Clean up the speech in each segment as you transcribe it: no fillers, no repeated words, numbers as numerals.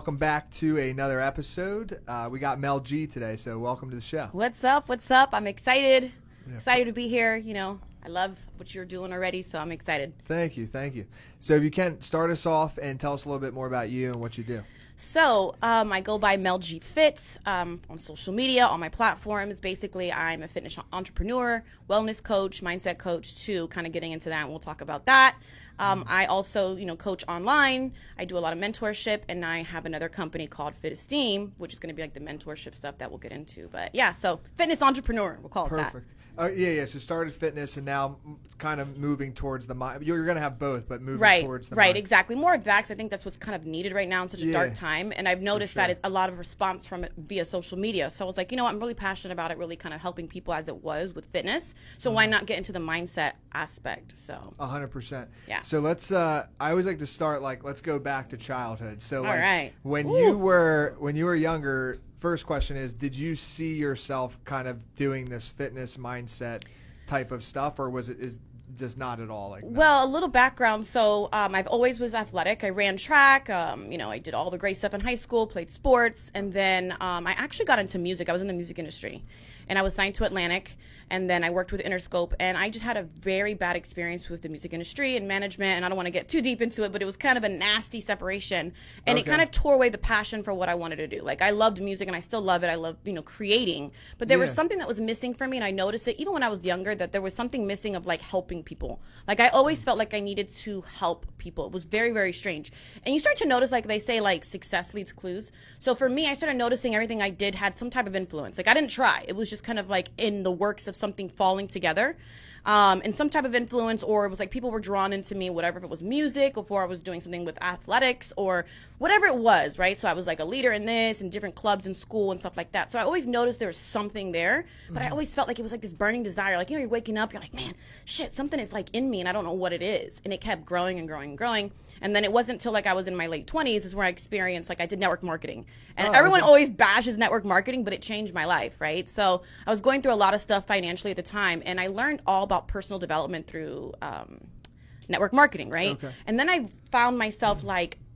welcome back to another episode. We got Mel G today, so welcome to the show. What's up? What's up? I'm excited. Excited to be here. You know, I love what you're doing already, so I'm excited. Thank you. So if you can, start us off and tell us a little bit more about you and what you do. So I go by Mel G Fits on social media, on my platforms. Basically, I'm a fitness entrepreneur, wellness coach, mindset coach too, kind of getting into that, and we'll talk about that. I also, coach online. I do a lot of mentorship, and I have another company called Fit Esteem, which is going to be like the mentorship stuff that we'll get into. But yeah, so fitness entrepreneur, we'll call it that. Perfect. Yeah. So started fitness and now kind of moving towards the mind. You're going to have both, but moving towards the mind. Right, exactly. More of that, 'cause I think that's what's kind of needed right now in such a dark time. And I've noticed that a lot of response from it via social media. So I was like, I'm really passionate about it, really kind of helping people as it was with fitness. So why not get into the mindset aspect? So 100%. Yeah. So let's. I always like to start let's go back to childhood. So all right. When you were younger. First question is, did you see yourself kind of doing this fitness mindset type of stuff, or was it just not at all like that? Well, a little background. So I've always was athletic. I ran track. I did all the great stuff in high school, played sports, and then I actually got into music. I was in the music industry, and I was signed to Atlantic, and then I worked with Interscope, and I just had a very bad experience with the music industry and management, and I don't want to get too deep into it, but it was kind of a nasty separation, and it kind of tore away the passion for what I wanted to do. Like, I loved music, and I still love it. I love, creating, but there was something that was missing for me, and I noticed it even when I was younger, that there was something missing of, helping people. Like, I always felt like I needed to help people. It was very, very strange. And you start to notice, they say, success leads clues. So for me, I started noticing everything I did had some type of influence. I didn't try. It was just kind of in the works of something falling together, and some type of influence, or it was people were drawn into me, whatever, if it was music, or I was doing something with athletics, or whatever it was, right? So I was a leader in this, and different clubs in school and stuff like that. So I always noticed there was something there, but I always felt like it was this burning desire. You're waking up, you're like, man, shit, something is in me, and I don't know what it is. And it kept growing and growing and growing. And then it wasn't until I was in my late 20s is where I experienced, I did network marketing. And everyone always bashes network marketing, but it changed my life, right? So I was going through a lot of stuff financially at the time, and I learned all about personal development through network marketing, right? Okay. And then I found myself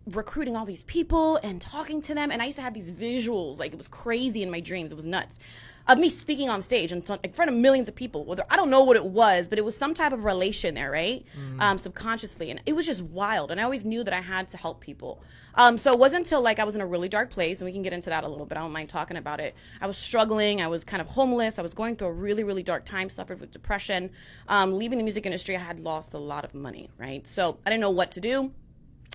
recruiting all these people and talking to them, and I used to have these visuals, it was crazy in my dreams. It was nuts. Of me speaking on stage in front of millions of people. Whether I don't know what it was, but it was some type of relation there, right? Subconsciously. And it was just wild. And I always knew that I had to help people. So it wasn't until I was in a really dark place, and we can get into that a little bit. I don't mind talking about it. I was struggling. I was kind of homeless. I was going through a really, really dark time, suffered with depression. Leaving the music industry, I had lost a lot of money, right? So I didn't know what to do.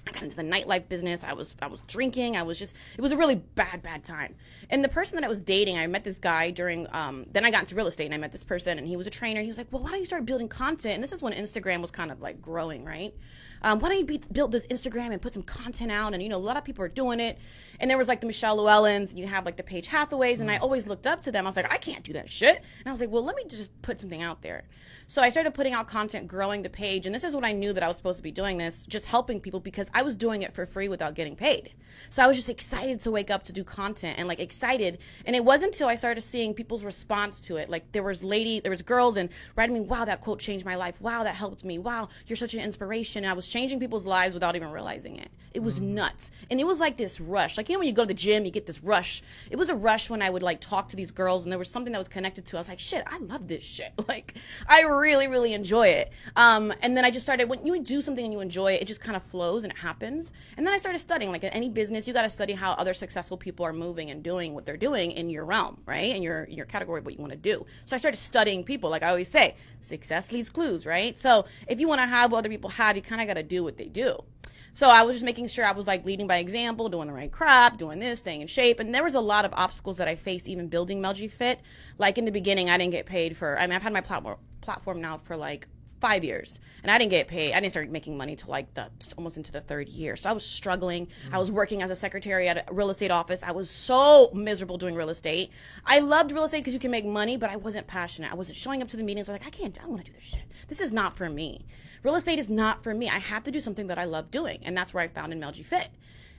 I got into the nightlife business. I was drinking. It was a really bad time. And the person that I was dating, I met this guy during, then I got into real estate, and I met this person, and he was a trainer. And he was like, well, why don't you start building content? And this is when Instagram was kind of growing, right? Why don't you build this Instagram and put some content out? And, a lot of people are doing it. And there was the Michelle Llewellyns, and you have the Paige Hathaways, and I always looked up to them. I was like, I can't do that shit. And I was like, well, let me just put something out there. So I started putting out content, growing the page, and this is when I knew that I was supposed to be doing this, just helping people, because I was doing it for free without getting paid. So I was just excited to wake up to do content, and excited. And it wasn't until I started seeing people's response to it. There was girls and writing me, wow, that quote changed my life. Wow, that helped me. Wow, you're such an inspiration. And I was changing people's lives without even realizing it. It was nuts. And it was this rush. When you go to the gym, you get this rush. It was a rush when I would talk to these girls, and there was something that was connected to. I was like, shit, I love this shit. I really, really enjoy it. And then I just started, when you do something and you enjoy it, it just kind of flows and it happens. And then I started studying, in any business, you got to study how other successful people are moving and doing what they're doing in your realm, right? In your category of what you want to do. So I started studying people. Like I always say, success leaves clues, right? So if you want to have what other people have, you kind of got to do what they do. So I was just making sure I was leading by example, doing the right crap, doing this, staying in shape. And there was a lot of obstacles that I faced even building Mel G Fit. In the beginning, I didn't get paid for, I've had my platform now for 5 years, and I didn't get paid. I didn't start making money till almost into the third year. So I was struggling. I was working as a secretary at a real estate office. I was so miserable doing real estate. I loved real estate because you can make money, but I wasn't passionate. I wasn't showing up to the meetings. I was I don't want to do this shit. This is not for me. Real estate is not for me. I have to do something that I love doing, and that's where I found in Mel G Fit.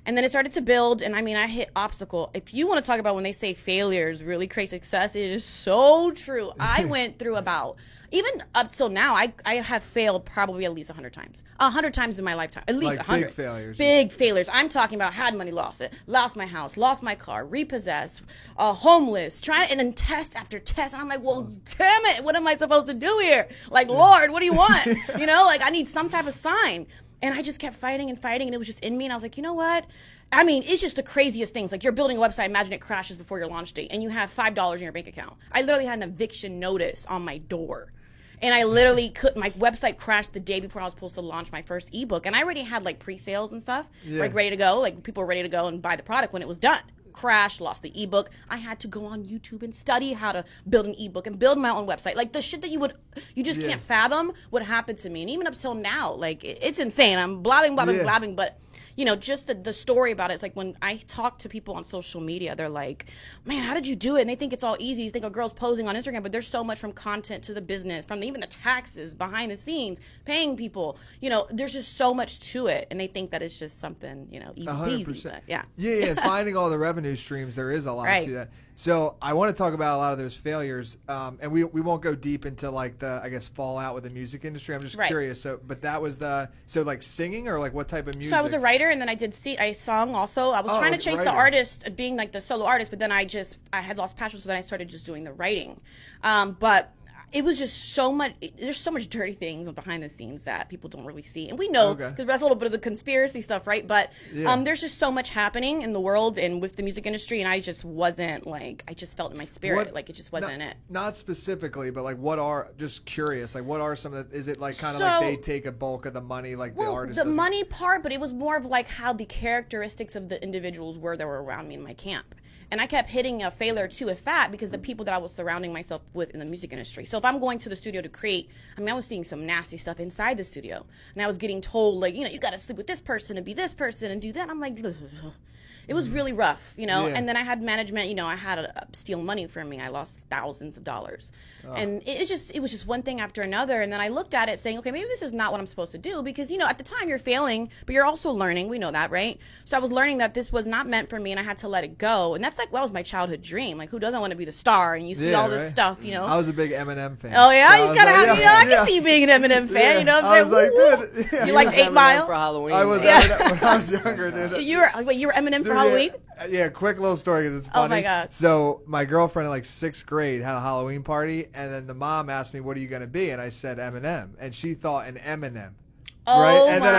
And then it started to build, and I mean, I hit obstacle. If you want to talk about when they say failures really create success, it is so true. I went through about, even up till now, I have failed probably at least 100 times. 100 times in my lifetime. At least Like 100. big failures. Big failures. I'm talking about had money, lost it, lost my house, lost my car, repossessed, homeless, and then test after test. And I'm like, well, damn it, what am I supposed to do here? Like, Lord, what do you want? You know, like I need some type of sign. And I just kept fighting and fighting, and it was just in me. And I was like, you know what? I mean, it's just the craziest things. Like, you're building a website, imagine it crashes before your launch date, and you have $5 in your bank account. I literally had an eviction notice on my door. And I literally my website crashed the day before I was supposed to launch my first ebook. And I already had, like, pre-sales and stuff, like, ready to go. Like, people were ready to go and buy the product when it was done. Crashed, lost the ebook. I had to go on YouTube and study how to build an ebook and build my own website. Like the shit that you just can't fathom what happened to me. And even up till now, like it's insane. I'm blabbing, but you know, just the story about it. It's like when I talk to people on social media, they're like, man, how did you do it? And they think it's all easy. You think a girl's posing on Instagram, but there's so much from content to the business, from even the taxes, behind the scenes, paying people. You know, there's just so much to it. And they think that it's just something, you know, easy peasy. But yeah. Yeah, finding all the revenue streams, there is a lot to that. So I want to talk about a lot of those failures, and we won't go deep into like the, I guess, fallout with the music industry. I'm just curious. So, but that was like singing or like what type of music? So I was a writer, and then I sung also. I was trying to chase the artist, being like the solo artist, but then I had lost passion, so then I started just doing the writing. But it was just so much. There's so much dirty things behind the scenes that people don't really see, and we know because that's a little bit of the conspiracy stuff, right? But there's just so much happening in the world and with the music industry, and I just wasn't like I just felt in my spirit like it just wasn't it. Not specifically, but like just curious, like what are some of the? Is it like kind of like they take a bulk of the money, like the artist? The money part, but it was more of like how the characteristics of the individuals were that were around me in my camp. And I kept hitting a failure too with that because the people that I was surrounding myself with in the music industry. So if I'm going to the studio to create, I mean, I was seeing some nasty stuff inside the studio. And I was getting told, like, you know, you got to sleep with this person and be this person and do that. And I'm like, it was really rough, you know. And then I had management, you know, I had to steal money from me. I lost thousands of dollars. And it was just one thing after another. And then I looked at it saying, okay, maybe this is not what I'm supposed to do because, you know, at the time you're failing, but you're also learning. We know that, right? So I was learning that this was not meant for me and I had to let it go. And that's like, that was my childhood dream. Like, who doesn't want to be the star? And you see all this stuff, you know. I was a big Eminem fan. Oh, yeah? So you gotta have, you know, I can see you being an Eminem fan, you know what I'm saying? I was like, dude. You liked 8 Mile? For Halloween. I was Eminem when I was younger, dude. You were Eminem for Halloween? Yeah, quick little story because it's funny. Oh my God. So my girlfriend in like 6th grade had a Halloween party, and then the mom asked me, "What are you going to be?" And I said Eminem, and she thought an Eminem. Oh right? And then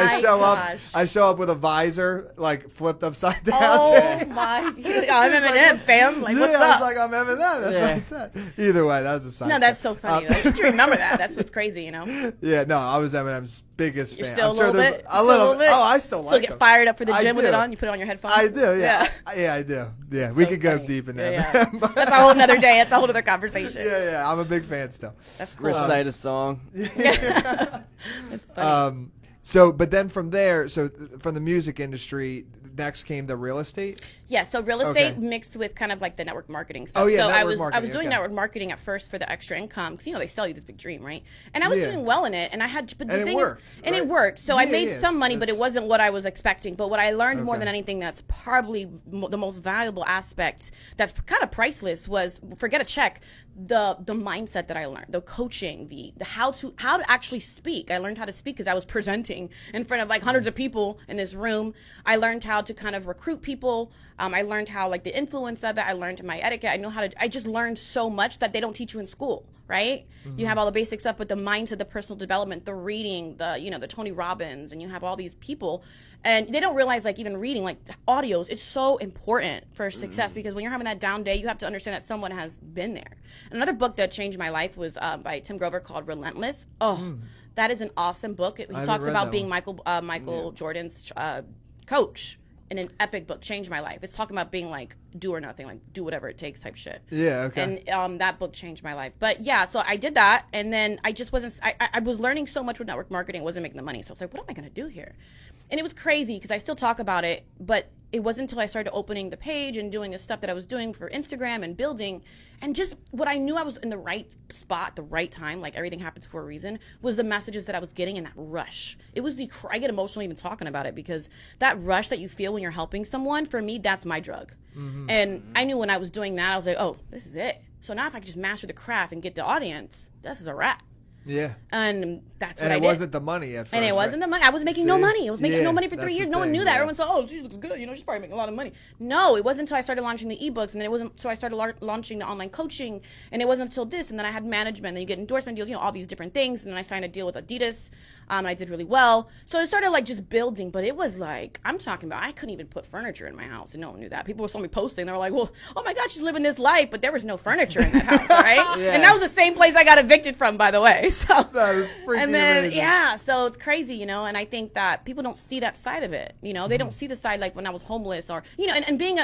I show up with a visor like flipped upside down. Oh my! I'm Eminem, fam. Like, what's up? I was like, I'm Eminem. That's what I said. Either way, that was a sign. No, that's so funny. I just remember that. That's what's crazy, you know. Yeah, no, I was Eminem's biggest You're fan. still I'm a little bit. A little bit. Oh, I still like. Still get him. fired up for the I gym with do. it on. You put it on your headphones. I do. Yeah. Yeah. I do. Yeah, That's we so could go funny. deep in Yeah, that. yeah. That's a whole nother day. That's a whole other conversation. Yeah, I'm a big fan still. That's cool. Recite a song. That's funny. So, but then from there, from the music industry, next came the real estate. Yeah, so real estate mixed with kind of like the network marketing stuff. Oh yeah, so network I was doing network marketing at first for the extra income because you know they sell you this big dream, right? And I was doing well in it, and I had, but the thing is, and it worked. So I made some money, but it wasn't what I was expecting. But what I learned more than anything, that's probably the most valuable aspect, that's kind of priceless, was forget a check. The mindset that I learned, the coaching, the how to actually speak. I learned how to speak because I was presenting in front of like hundreds of people in this room. I learned how to kind of recruit people. I learned how like the influence of it. I learned my etiquette. I just learned so much that they don't teach you in school, right? Mm-hmm. You have all the basic stuff, but the mindset, the personal development, the reading, the Tony Robbins, and you have all these people. And they don't realize, like, even reading, like, audios, it's so important for success because when you're having that down day, you have to understand that someone has been there. Another book that changed my life was by Tim Grover called Relentless. That is an awesome book. He talks about being Michael Jordan's coach in an epic book. Changed my life. It's talking about being, like, do or nothing, like, do whatever it takes type shit. Yeah, okay. And that book changed my life. But, yeah, so I did that, and then I just wasn't – I was learning so much with network marketing. I wasn't making the money. So I was like, what am I going to do here? And it was crazy because I still talk about it, but it wasn't until I started opening the page and doing the stuff that I was doing for Instagram and building, and just what I knew I was in the right spot, the right time, like everything happens for a reason, was the messages that I was getting and that rush. It was I get emotional even talking about it, because that rush that you feel when you're helping someone, for me, that's my drug. And I knew when I was doing that, I was like, oh, this is it. So now if I can just master the craft and get the audience, this is a wrap. Yeah. And that's what I did. And it wasn't the money at first. And it wasn't the money. I was making no money. I was making no money for 3 years. No one knew that. Yeah. Everyone said, oh, she looks good. You know, she's probably making a lot of money. No, it wasn't until I started launching the ebooks, and then it wasn't until I started launching the online coaching, and it wasn't until this, and then I had management, and then you get endorsement deals, you know, all these different things, and then I signed a deal with Adidas, and I did really well. So it started like just building, but it was like, I'm talking about, I couldn't even put furniture in my house, and no one knew that. People saw me posting, they were like, well, oh my God, she's living this life, but there was no furniture in that house, right? Yeah. And that was the same place I got evicted from, by the way. So that was freaking and then amazing. Yeah, so it's crazy, you know, and I think that people don't see that side of it. You know, they don't see the side like when I was homeless, or, you know, and being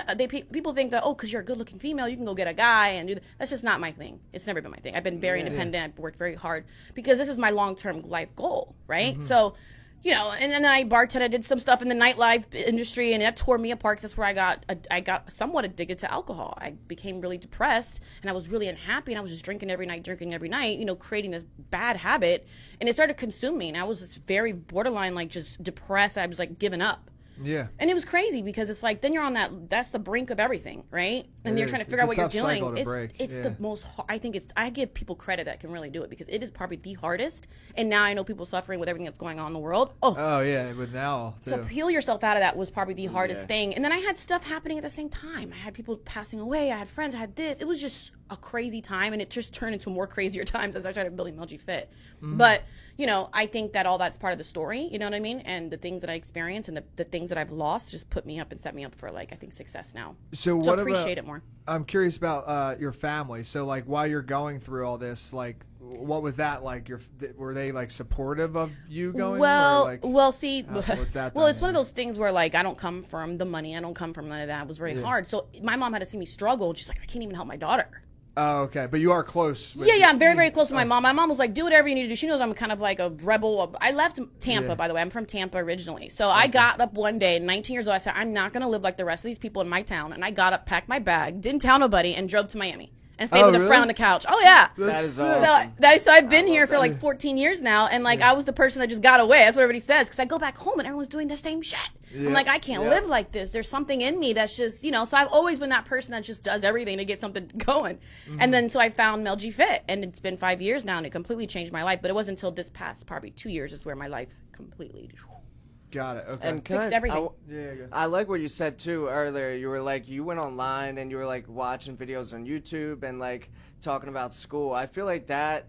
people think that, oh, because you're a good-looking female, you can go get a guy and do that. That's just not my thing. It's never been my thing. I've been very independent. I've worked very hard because this is my long-term life goal, right? So, you know, and then I bartended, I did some stuff in the nightlife industry, and that tore me apart. Cause that's where I got somewhat addicted to alcohol. I became really depressed, and I was really unhappy, and I was just drinking every night, you know, creating this bad habit, and it started consuming me, and I was just very borderline, like, just depressed. I was like giving up. Yeah. And it was crazy because it's like, then you're on that's the brink of everything, right? And you're trying to figure out what you're doing. It's the most, I give people credit that can really do it, because it is probably the hardest. And now I know people suffering with everything that's going on in the world. Oh yeah, with now too. To peel yourself out of that was probably the hardest thing. And then I had stuff happening at the same time. I had people passing away. I had friends. I had this. It was just a crazy time, and it just turned into more crazier times as I started building Mel G Fit. But you know, I think that all that's part of the story, you know what I mean? And the things that I experienced and the things that I've lost just put me up and set me up for, like, I think success now. So what appreciate it more. I'm curious about your family. So, like, while you're going through all this, like, what was that like? Were they, like, supportive of you going? Well, or, like, see, what's that well, it's one of those things where, like, I don't come from the money. I don't come from none of that. It was very hard. So my mom had to see me struggle, and she's like, I can't even help my daughter. Oh, okay. But you are close. Yeah, I'm very, very close to my mom. My mom was like, do whatever you need to do. She knows I'm kind of like a rebel. I left Tampa, by the way. I'm from Tampa originally. So I got up one day, 19 years old. I said, I'm not going to live like the rest of these people in my town. And I got up, packed my bag, didn't tell nobody, and drove to Miami. And stayed with a friend on the couch. Oh, yeah. That is awesome. So I've been here for like 14 years now, and like I was the person that just got away. That's what everybody says. Because I go back home and everyone's doing the same shit. I'm like, I can't live like this. There's something in me that's just, you know. So I've always been that person that just does everything to get something going. And then so I found Mel G Fit, and it's been 5 years now, and it completely changed my life. But it wasn't until this past probably 2 years is where my life completely. Got it. Okay. And fixed everything. I like what you said too earlier. You were like, you went online and you were like watching videos on YouTube and like talking about school. I feel like that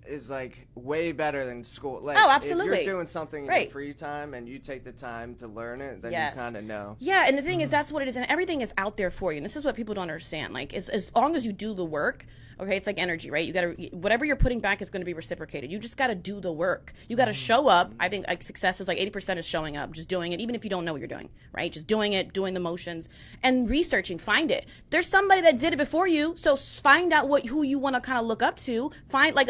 is like way better than school. Like, oh, absolutely. If you're doing something in your free time and you take the time to learn it, then you kind of know. Yeah, and the thing is, that's what it is, and everything is out there for you. And this is what people don't understand. Like, as long as you do the work. Okay, it's like energy, right? You gotta, whatever you're putting back is going to be reciprocated. You just got to do the work. You got to show up. I think like success is like 80% is showing up, just doing it, even if you don't know what you're doing, right? Just doing it, doing the motions, and researching. Find it. There's somebody that did it before you, so find out who you want to kind of look up to. Find like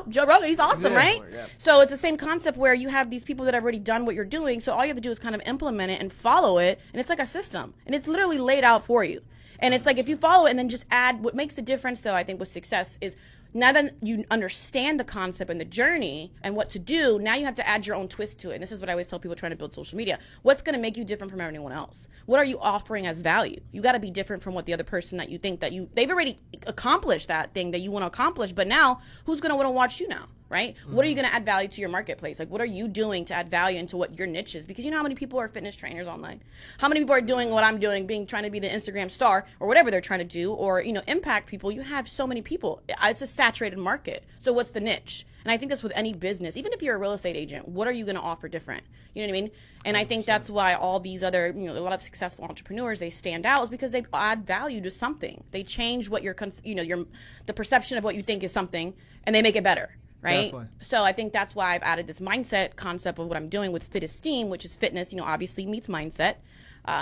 Joe Rogan, he's awesome, right? Yeah. So it's the same concept where you have these people that have already done what you're doing, so all you have to do is kind of implement it and follow it, and it's like a system, and it's literally laid out for you. And it's like if you follow it and then just add, what makes the difference, though, I think, with success is now that you understand the concept and the journey and what to do, now you have to add your own twist to it. And this is what I always tell people trying to build social media. What's going to make you different from everyone else? What are you offering as value? You got to be different from what the other person that you think that they've already accomplished that thing that you want to accomplish. But now, who's going to want to watch you now? Right? What are you going to add value to your marketplace? Like, what are you doing to add value into what your niche is? Because you know how many people are fitness trainers online? How many people are doing what I'm doing, trying to be the Instagram star or whatever they're trying to do, or, impact people? You have so many people. It's a saturated market. So what's the niche? And I think that's with any business. Even if you're a real estate agent, what are you going to offer different? You know what I mean? And I think that's why all these other, a lot of successful entrepreneurs, they stand out is because they add value to something. They change what the perception of what you think is something, and they make it better. Right? Definitely. So I think that's why I've added this mindset concept of what I'm doing with Fit Esteem, which is fitness, obviously meets mindset.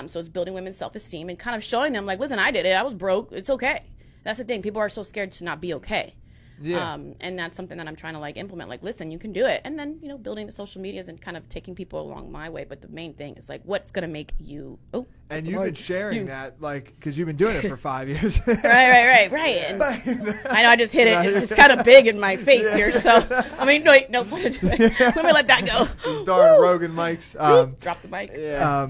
So it's building women's self-esteem and kind of showing them like, listen, I did it. I was broke. It's okay. That's the thing. People are so scared to not be okay. Yeah. And that's something that I'm trying to like implement. Like, listen, you can do it. And then, you know, building the social medias and kind of taking people along my way. But the main thing is like, what's going to make you, and you've been sharing that, like, because you've been doing it for 5 years. Right. And I know I just hit it. It's just kind of big in my face here. So, I mean, wait, no, let me let that go. These darn Rogan mics. Drop the mic. Yeah.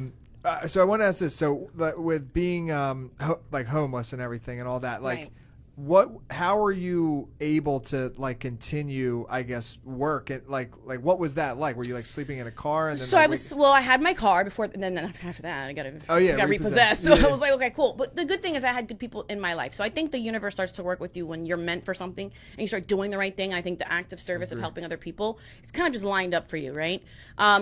So I want to ask this. So with being like homeless and everything and all that, like, Right. how are you able to like continue, I guess, work? And like what was that like? Were you like sleeping in a car? And then So I had my car before, and then after that, I got repossessed. So I was like, okay, cool. But the good thing is I had good people in my life. So I think the universe starts to work with you when you're meant for something and you start doing the right thing. And I think the act of service of helping other people, it's kind of just lined up for you, right?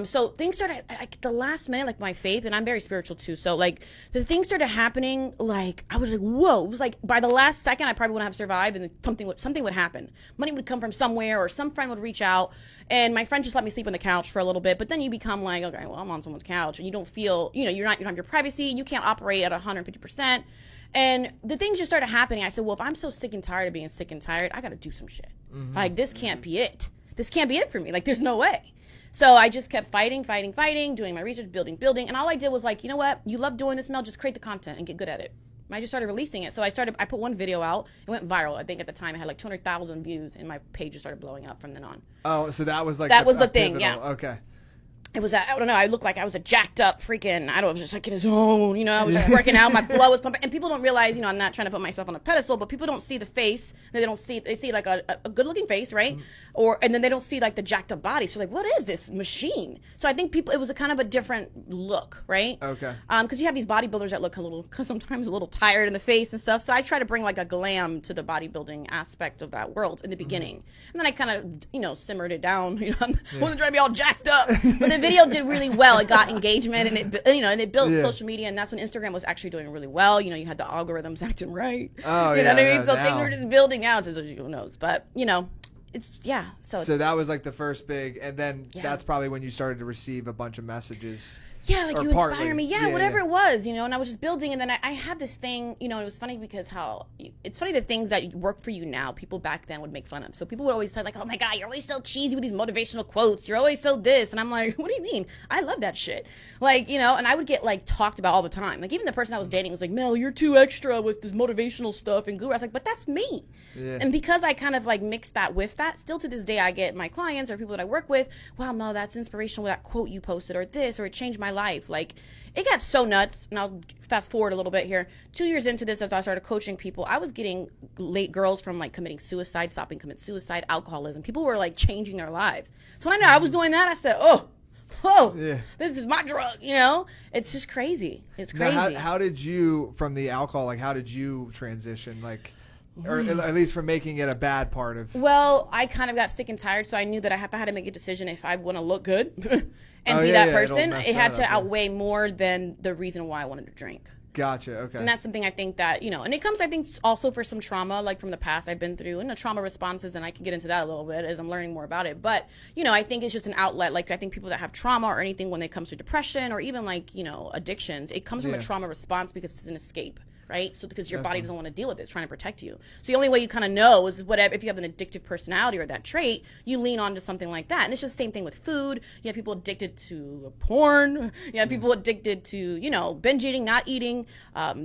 So things started like the last minute, like my faith, and I'm very spiritual too. So like the things started happening, like I was like, whoa! It was like by the last second, I probably wouldn't have survived, and something would happen. Money would come from somewhere, or some friend would reach out, and my friend just let me sleep on the couch for a little bit. But then you become like, okay, well, I'm on someone's couch, and you don't feel, you don't have your privacy. You can't operate at 150%. And the things just started happening. I said, well, if I'm so sick and tired of being sick and tired, I got to do some shit. Mm-hmm. Like, this can't be it. This can't be it for me. Like, there's no way. So I just kept fighting, doing my research, building. And all I did was like, you know what? You love doing this, Mel. Just create the content and get good at it. And I just started releasing it. So I put one video out. It went viral. I think at the time I had like 200,000 views, and my page just started blowing up from then on. Oh, so that was like the thing, pivotal. yeah. Okay. It was, I don't know, I looked like I was a jacked up freaking, I was just like in a zone, I was just working out, my blood was pumping, and people don't realize, I'm not trying to put myself on a pedestal, but people don't see the face, they see like a good looking face, right? And then they don't see like the jacked up body, so like, what is this machine? So I think it was a kind of a different look, right? Okay. Because you have these bodybuilders that look sometimes a little tired in the face and stuff, so I try to bring like a glam to the bodybuilding aspect of that world in the beginning. And then I kind of, simmered it down, I wasn't trying to be all jacked up, but the video did really well. It got engagement, and it built social media, and that's when Instagram was actually doing really well. You had the algorithms acting right. Oh, you know what I mean? Yeah, so things were just building out. So who knows? But it's So that was like the first big, and then that's probably when you started to receive a bunch of messages. Yeah, like you inspire me. Yeah, whatever it was, and I was just building. And then I had this thing, it was funny because it's funny the things that work for you now, people back then would make fun of. So people would always say like, oh my God, you're always so cheesy with these motivational quotes. You're always so this. And I'm like, what do you mean? I love that shit. Like, and I would get like talked about all the time. Like even the person I was dating was like, Mel, you're too extra with this motivational stuff and guru. I was like, but that's me. Yeah. And because I kind of like mixed that with that, still to this day, I get my clients or people that I work with, wow, Mel, that's inspirational with that quote you posted or this, or it changed my life. Like it got so nuts, and I'll fast forward a little bit here. 2 years into this, as I started coaching people, I was getting late girls from like committing suicide, stopping commit suicide, alcoholism. People were like changing their lives. So when I know I was doing that, I said, this is my drug, It's just crazy. It's crazy. Now, how did you, from the alcohol, like how did you transition, like, or at least from making it a bad part of? Well, I kind of got sick and tired, so I knew that I had to make a decision if I want to look good and be that person. It had to outweigh more than the reason why I wanted to drink. Gotcha. Okay. And that's something I think that, and it comes, I think, also for some trauma, like from the past I've been through, and the trauma responses, and I can get into that a little bit as I'm learning more about it. But, I think it's just an outlet. Like, I think people that have trauma or anything when it comes to depression or even, like, addictions, it comes from a trauma response because it's an escape. Right? So because your body doesn't want to deal with it, it's trying to protect you. So the only way you kind of know is whatever, if you have an addictive personality or that trait, you lean on to something like that. And it's just the same thing with food. You have people addicted to porn. You have people addicted to, binge eating, not eating,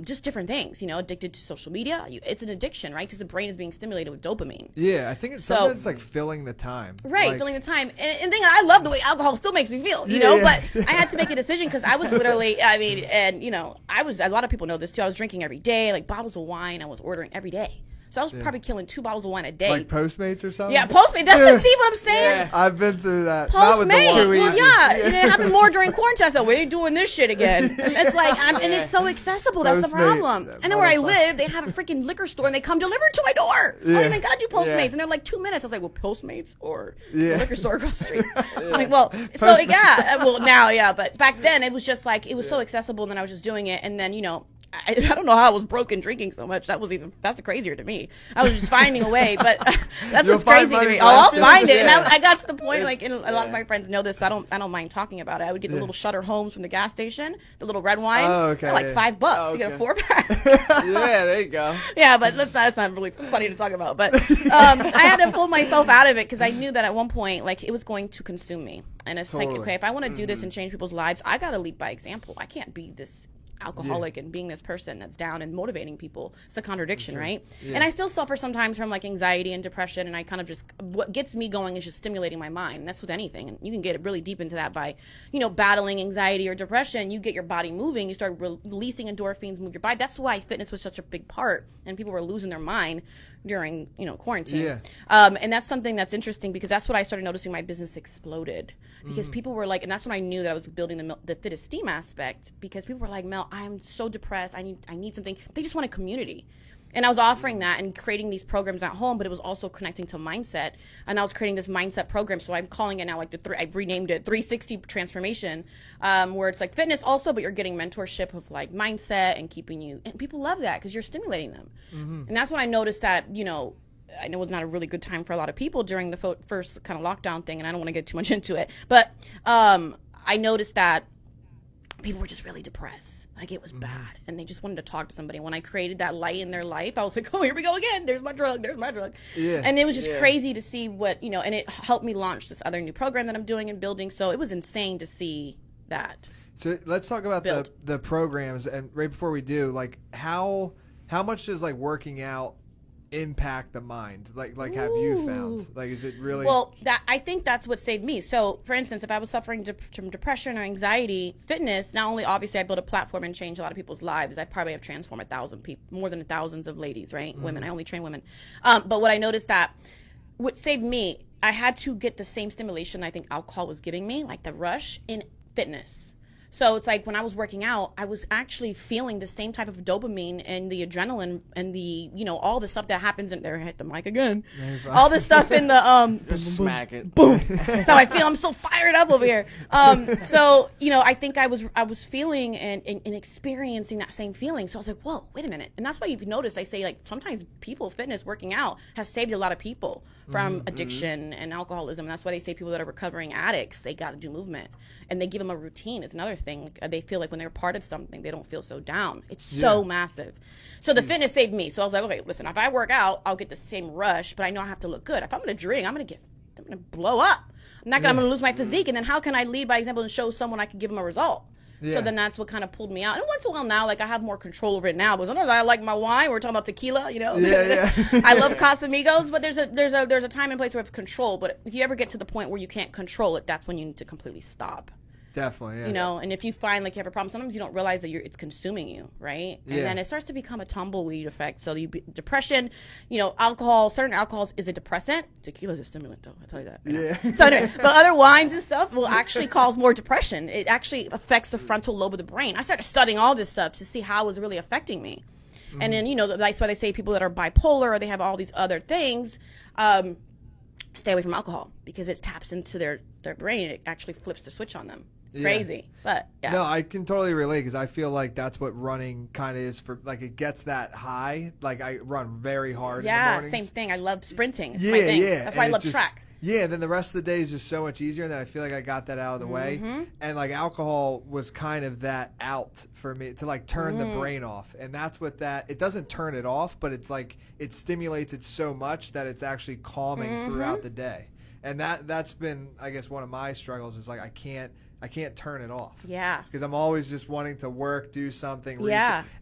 just different things, addicted to social media. It's an addiction, right? Because the brain is being stimulated with dopamine. Yeah, I think it's sometimes it's like filling the time. Right, filling the time. And thing I love the way alcohol still makes me feel, but I had to make a decision because I was literally, a lot of people know this too. I was drinking every day, like bottles of wine I was ordering every day. So I was probably killing 2 bottles of wine a day. Like Postmates or something? Yeah, Postmates. That's see what I'm saying? Yeah. I've been through that. Postmates. Well, yeah. And it happened more during quarantine. I said, we ain't doing this shit again. It's like, and it's so accessible. That's the problem. And then where I live, they have a freaking liquor store, and they come delivered to my door. I don't even got to do Postmates. And they're like 2 minutes. I was like, well, Postmates or the liquor store across the street? I'm like, well, so yeah. Well, now, yeah. But back then, it was just like, it was so accessible, and then I was just doing it. And then, I don't know how I was broken drinking so much. That's crazier to me. I was just finding a way, but that's what's crazy to me. Oh, I'll find it. And I got to the point, like, and a lot of my friends know this, so I don't mind talking about it. I would get the little Shutter Homes from the gas station, the little red wines. They're like $5 to get a 4-pack. Yeah, there you go. Yeah, but that's not really funny to talk about. But I had to pull myself out of it because I knew that at one point, like, it was going to consume me. And it's like, okay, if I want to do this and change people's lives, I got to lead by example. I can't be this alcoholic and being this person that's down and motivating people. It's a contradiction, right? And I still suffer sometimes from like anxiety and depression, and I kind of just, what gets me going is just stimulating my mind. And that's with anything. And you can get really deep into that by, battling anxiety or depression. You get your body moving, you start releasing endorphins, move your body. That's why fitness was such a big part, and people were losing their mind during quarantine. And that's something that's interesting because that's what I started noticing. My business exploded because people were like, and that's when I knew that I was building the Fit Esteem aspect, because people were like, Mel, I'm so depressed, I need something. They just want a community. And I was offering that and creating these programs at home, but it was also connecting to mindset. And I was creating this mindset program. So I'm calling it now like I've renamed it 360 Transformation, where it's like fitness also, but you're getting mentorship of like mindset and keeping you. And people love that because you're stimulating them. And that's when I noticed that, I know it's not a really good time for a lot of people during the first kind of lockdown thing. And I don't want to get too much into it. But I noticed that people were just really depressed. Like, it was bad, and they just wanted to talk to somebody. When I created that light in their life, I was like, oh, here we go again. There's my drug. And it was just crazy to see what, and it helped me launch this other new program that I'm doing and building. So it was insane to see that. So let's talk about the programs. And right before we do, like, how much does, like, working out impact the mind? Like have you found? Like, is it really? Well, I think that's what saved me. So, for instance, if I was suffering from depression or anxiety, fitness, not only obviously I built a platform and changed a lot of people's lives, I probably have transformed 1,000 people, more than thousands of ladies, right? Women. I only train women. But what I noticed that what saved me, I had to get the same stimulation I think alcohol was giving me, like the rush, in fitness. So it's like when I was working out, I was actually feeling the same type of dopamine and the adrenaline and the, all the stuff that happens in there. I hit the mic again. All the stuff in the, just smack it. Boom. That's how I feel. I'm so fired up over here. So, I think I was feeling and experiencing that same feeling. So I was like, whoa, wait a minute. And that's why you've noticed, I say, like, sometimes fitness, working out has saved a lot of people from addiction and alcoholism. And that's why they say people that are recovering addicts, they got to do movement. And they give them a routine. It's another thing. They feel like when they're part of something, they don't feel so down. It's so massive. So the fitness saved me. So I was like, okay, listen, if I work out, I'll get the same rush, but I know I have to look good. If I'm going to drink, I'm going to blow up. I'm going to lose my physique. And then how can I lead by example and show someone I can give them a result? So then that's what kind of pulled me out. And once in a while now, like, I have more control over it now. But sometimes I like my wine. We're talking about tequila, I love Casamigos, but there's a time and place where it's control. But if you ever get to the point where you can't control it, that's when you need to completely stop. Definitely, yeah. And if you find like you have a problem, sometimes you don't realize that it's consuming you, right? And then it starts to become a tumbleweed effect. So depression, alcohol, certain alcohols is a depressant. Tequila's a stimulant, though. I'll tell you that. Yeah. So anyway, but other wines and stuff will actually cause more depression. It actually affects the frontal lobe of the brain. I started studying all this stuff to see how it was really affecting me. And then, that's why they say people that are bipolar or they have all these other things, stay away from alcohol because it taps into their brain. It actually flips the switch on them. It's crazy, but yeah. No, I can totally relate because I feel like that's what running kind of is for. Like, it gets that high. Like, I run very hard. In the mornings. Same thing. I love sprinting. It's my thing. That's why I love track. Yeah, then the rest of the day is just so much easier, and then I feel like I got that out of the way. And like, alcohol was kind of that out for me to like turn the brain off, and that's what it doesn't turn it off, but it's like it stimulates it so much that it's actually calming throughout the day. And that's been, I guess, one of my struggles is like I can't turn it off. Yeah. Because I'm always just wanting to work, do something.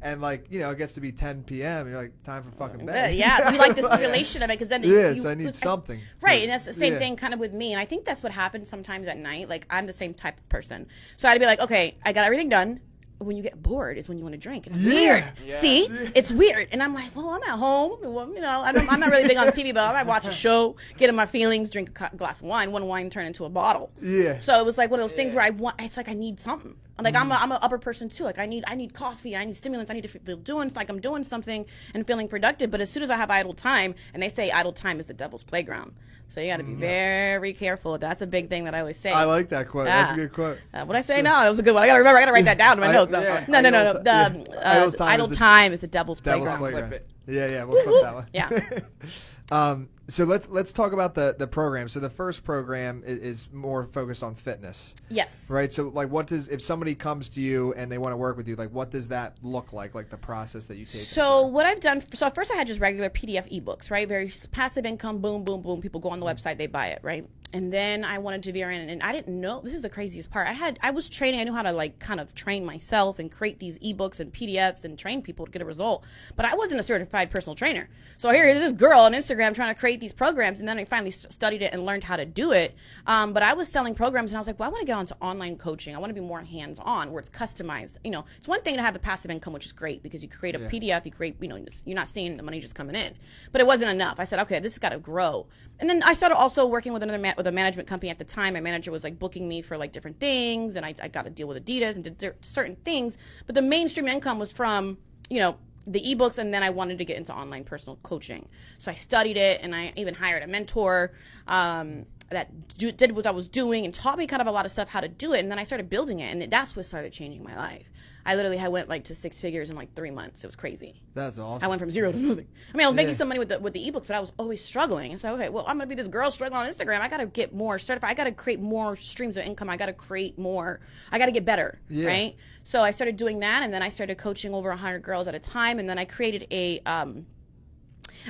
And like, it gets to be 10 p.m. and you're like, time for fucking bed. Yeah. You like the stimulation of it because then I need something. Right. And that's the same thing kind of with me. And I think that's what happens sometimes at night. Like, I'm the same type of person. So I'd be like, okay, I got everything done. When you get bored is when you want to drink. It's weird. Yeah. See? It's weird. And I'm like, well, I'm at home. Well, I'm not really big on TV, but I might watch a show, get in my feelings, drink a glass of wine. One wine turn into a bottle. Yeah. So it was like one of those things where it's like I need something. Like I'm an upper person too. Like I need coffee. I need stimulants. I need to feel doing like I'm doing something and feeling productive. But as soon as I have idle time, and they say idle time is the devil's playground. So you got to be very careful. That's a big thing that I always say. I like that quote. That's a good quote. What I say now? That was a good one. I got to remember. I got to write that down in my notes. No. Idle time is the devil's playground. Yeah, we'll flip that one. Yeah. So let's talk about the program. So the first program is more focused on fitness. Yes. Right. So like, if somebody comes to you and they want to work with you, like what does that look like the process that you take? So what I've done. So first I had just regular PDF ebooks, right? Very passive income. Boom, boom, boom. People go on the website, they buy it, right? And then I wanted to veer in, and I didn't know. This is the craziest part. I was training. I knew how to kind of train myself and create these ebooks and PDFs and train people to get a result. But I wasn't a certified personal trainer. So here is this girl on Instagram trying to create these programs, and then I finally studied it and learned how to do it. But I was selling programs, and I was like, well, I want to get onto online coaching. I want to be more hands-on, where it's customized. It's one thing to have the passive income, which is great because you create a PDF, you create, you're not seeing the money just coming in. But it wasn't enough. I said, okay, this has got to grow. And then I started also working with with a management company at the time. My manager was booking me for different things, and I got to deal with Adidas and did certain things. But the mainstream income was from, the ebooks, and then I wanted to get into online personal coaching. So I studied it, and I even hired a mentor that did what I was doing and taught me kind of a lot of stuff how to do it. And then I started building it, and that's what started changing my life. I literally went to 6 figures in 3 months. It was crazy. That's awesome. I went from zero to nothing. I was making some money with the ebooks, but I was always struggling. And so, okay, well, I'm going to be this girl struggling on Instagram. I got to get more certified. I got to create more streams of income. I got to create more. I got to get better, right? So I started doing that, and then I started coaching over 100 girls at a time, and then I created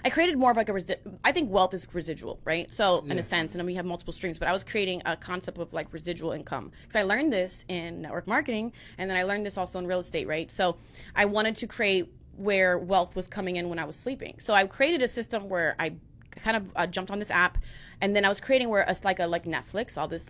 I created more of I think wealth is residual, right? So in a sense, and then we have multiple streams, but I was creating a concept of residual income because I learned this in network marketing, and then I learned this also in real estate, right? So I wanted to create where wealth was coming in when I was sleeping. So I created a system where I kind of jumped on this app, and then I was creating where it's like Netflix, all this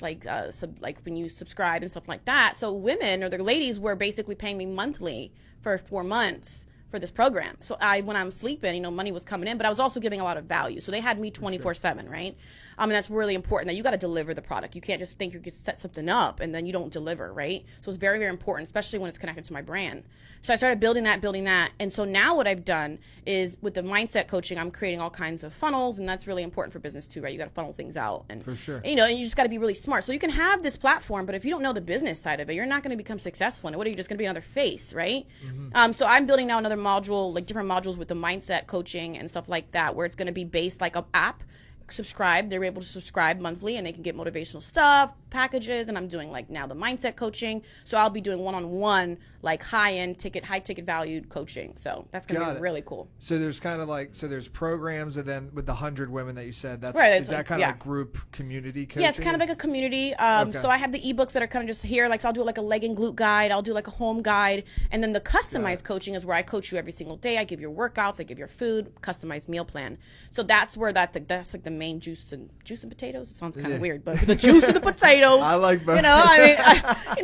when you subscribe and stuff like that. So women or the ladies were basically paying me monthly for 4 months for this program. So when I'm sleeping, money was coming in, but I was also giving a lot of value. So they had me 24/7, right? And that's really important that you got to deliver the product. You can't just think you could set something up and then you don't deliver, right? So it's very, very important, especially when it's connected to my brand. So I started building that. And so now what I've done is with the mindset coaching, I'm creating all kinds of funnels, and that's really important for business too, right? You got to funnel things out. And, for sure. And you just got to be really smart. So you can have this platform, but if you don't know the business side of it, you're not going to become successful. And what are you just going to be another face, right? Mm-hmm. So I'm building now another module, different modules with the mindset coaching and stuff like that, where it's going to be based like an app. Subscribe, they're able to subscribe monthly, and they can get motivational stuff, packages, and I'm doing now the mindset coaching. So I'll be doing one-on-one high ticket valued coaching. So that's gonna be really cool. So there's kind of there's programs, and then with the 100 women that you said, that's right, is that kind of group community coaching? Yeah, it's kind of like a community. So I have the ebooks that are kind of just here. So I'll do a leg and glute guide. I'll do a home guide, and then the customized coaching is where I coach you every single day. I give your workouts, I give your food, customized meal plan. So that's where that's the main juice and potatoes. It sounds kind of weird, but the juice and the potatoes. I like both. You know what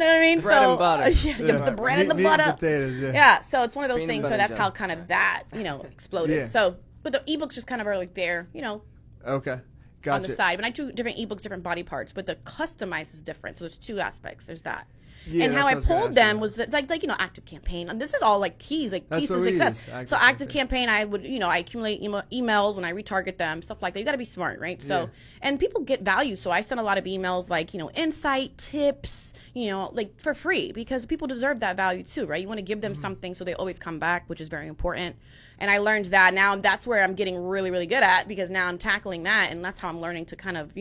I mean? Bread and butter. The bread and the butter. And potatoes, yeah, so it's one of those things. So that's how kind of that, exploded. Yeah. So, but the ebooks just kind of are there, Okay. Gotcha. on the side. When I do different ebooks, different body parts, but the customized is different. So there's two aspects. There's that. Yeah, and how I pulled them was Active Campaign. And this is all keys to success. So Active Campaign, I would, I accumulate emails and I retarget them, stuff like that. You got to be smart, right? So, and people get value. So I send a lot of emails insight, tips, for free, because people deserve that value too, right? You want to give them something so they always come back, which is very important. And I learned that. Now that's where I'm getting really, really good at, because now I'm tackling that, and that's how I'm learning to kind of,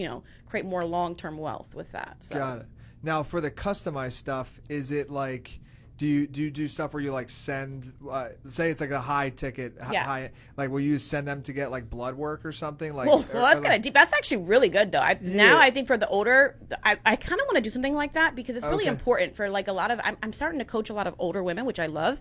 create more long-term wealth with that. So. Got it. Now, for the customized stuff, is it do you do stuff where you send, say it's a high ticket, high, will you send them to get blood work or something? Well, that's kind of deep. That's actually really good though. Now I think for the older, I kind of want to do something like that, because it's really important for a lot of, I'm starting to coach a lot of older women, which I love.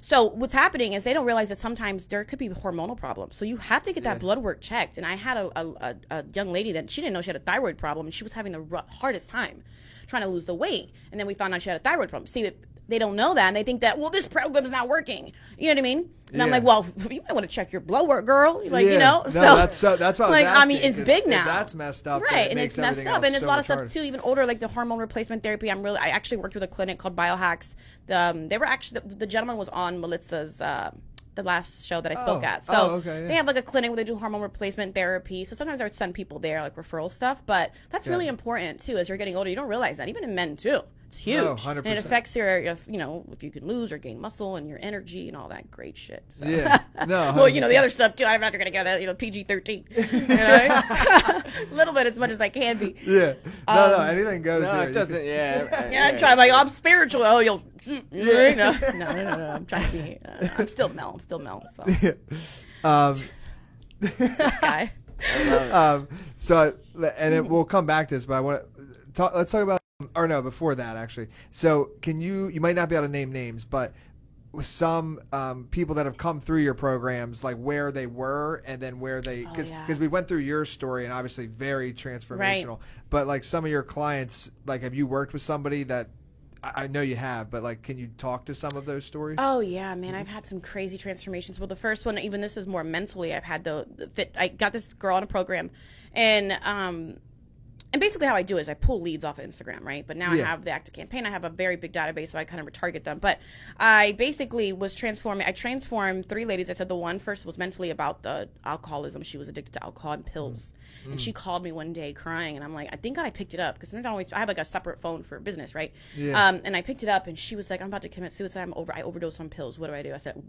So what's happening is they don't realize that sometimes there could be hormonal problems. So you have to get that blood work checked. And I had a young lady that she didn't know she had a thyroid problem, and she was having the hardest time trying to lose the weight. And then we found out she had a thyroid problem. See, they don't know that, and they think that, well, this program is not working. You know what I mean? And I'm like, well, you might want to check your blood work, girl. Like, you know, that's what I was like, asking, I mean, it's big now. That's messed up, right? And it's messed up, and there's a lot of stuff too. Even older, like the hormone replacement therapy. I actually worked with a clinic called Biohacks. They were actually the gentleman was on Melitza's the last show that I spoke at. So they have like a clinic where they do hormone replacement therapy. So sometimes I would send people there, like referral stuff. But that's really important too. As you're getting older, you don't realize that, even in men too. It's huge. No, 100%. And it affects your, you know, if you can lose or gain muscle and your energy and all that great shit. So. Yeah. No. 100%. Well, you know, the other stuff too. I'm not going to get that, you know, PG-13. You know? A little bit, as much as I can be. Yeah. No, anything goes. No, it doesn't. Yeah, I'm trying. Like, I'm spiritual. Oh, you'll. No. I'm trying to be. I'm still Mel. So. Guy. So, and then we'll come back to this, but I want to talk. Let's talk about. Or no, before that, actually. So, can you might not be able to name names, but with some people that have come through your programs, like where they were and then where they, because we went through your story and obviously very transformational, right. But like some of your clients, like have you worked with somebody that, I know you have, but like, can you talk to some of those stories? Oh yeah, man, I've had some crazy transformations. Well, the first one, even this is more mentally, I've had the fit. I got this girl on a program, and basically how I do it is I pull leads off of Instagram, right? But now I have the active campaign. I have a very big database, so I kind of retarget them. But I basically was transforming. I transformed 3 ladies. I said the one first was mentally about the alcoholism. She was addicted to alcohol and pills. Mm-hmm. And she called me one day crying, and I'm like, I think I picked it up because I have like a separate phone for business, right? Yeah. And I picked it up, and she was like, I'm about to commit suicide. I overdosed on pills. What do? I said,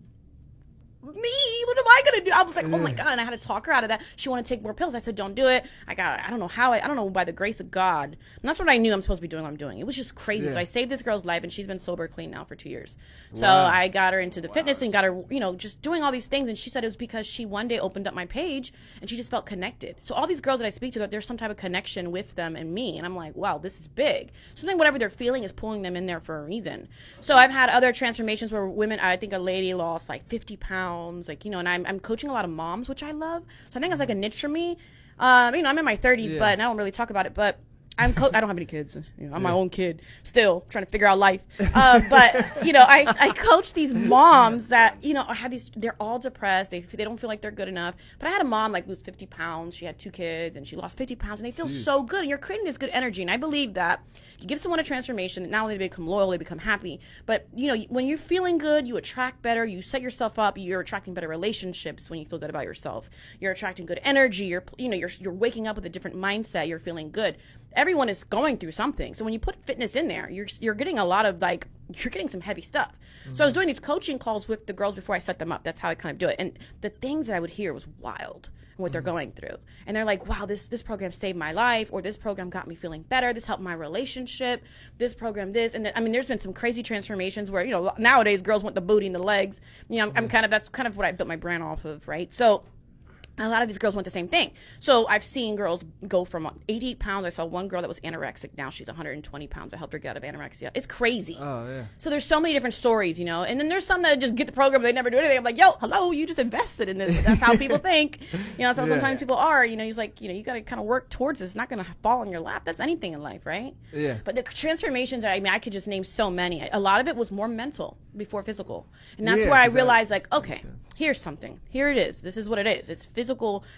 me? What am I gonna do? I was like, oh my god! And I had to talk her out of that. She wanted to take more pills. I said, don't do it. I don't know how. I don't know, by the grace of God. And that's what I knew I'm supposed to be doing. What I'm doing. It was just crazy. Yeah. So I saved this girl's life, and she's been sober clean now for 2 years. So I got her into the fitness and got her, you know, just doing all these things. And she said it was because she one day opened up my page and she just felt connected. So all these girls that I speak to, there's some type of connection with them and me. And I'm like, wow, this is big. Something, whatever they're feeling is pulling them in there for a reason. So I've had other transformations where women, I think a lady lost like 50 pounds, like, you know, and I'm coaching a lot of moms, which I love. So I think it's like a niche for me. You know, I'm in my 30s, but I don't really talk about it. But I don't have any kids. You know, I'm my own kid still trying to figure out life. But you know, I coach these moms that, you know, they're all depressed. They don't feel like they're good enough. But I had a mom like lose 50 pounds. She had 2 kids and she lost 50 pounds and they feel so good. And you're creating this good energy. And I believe that you give someone a transformation, not only do they become loyal, they become happy. But you know, when you're feeling good, you attract better. You set yourself up. You're attracting better relationships when you feel good about yourself. You're attracting good energy. You're waking up with a different mindset. You're feeling good. Everyone is going through something. So when you put fitness in there, you're getting a lot of you're getting some heavy stuff. Mm-hmm. So I was doing these coaching calls with the girls before I set them up. That's how I kind of do it. And the things that I would hear was wild, what they're going through. And they're like, wow, this program saved my life, or this program got me feeling better. This helped my relationship. This program, this. And I mean, there's been some crazy transformations where, you know, nowadays girls want the booty and the legs. You know, that's kind of what I built my brand off of, right? So a lot of these girls want the same thing. So I've seen girls go from 88 pounds. I saw one girl that was anorexic. Now she's 120 pounds. I helped her get out of anorexia. It's crazy. Oh, yeah. So there's so many different stories, you know. And then there's some that just get the program. They never do anything. I'm like, yo, hello, you just invested in this. But that's how people think. You know, so sometimes people are, you know, he's like, you know, you got to kind of work towards this. It's not going to fall in your lap. That's anything in life, right? Yeah. But the transformations, I mean, I could just name so many. A lot of it was more mental before physical. And that's where I realized, like, okay, here's something. Here it is. This is what it is. It's physical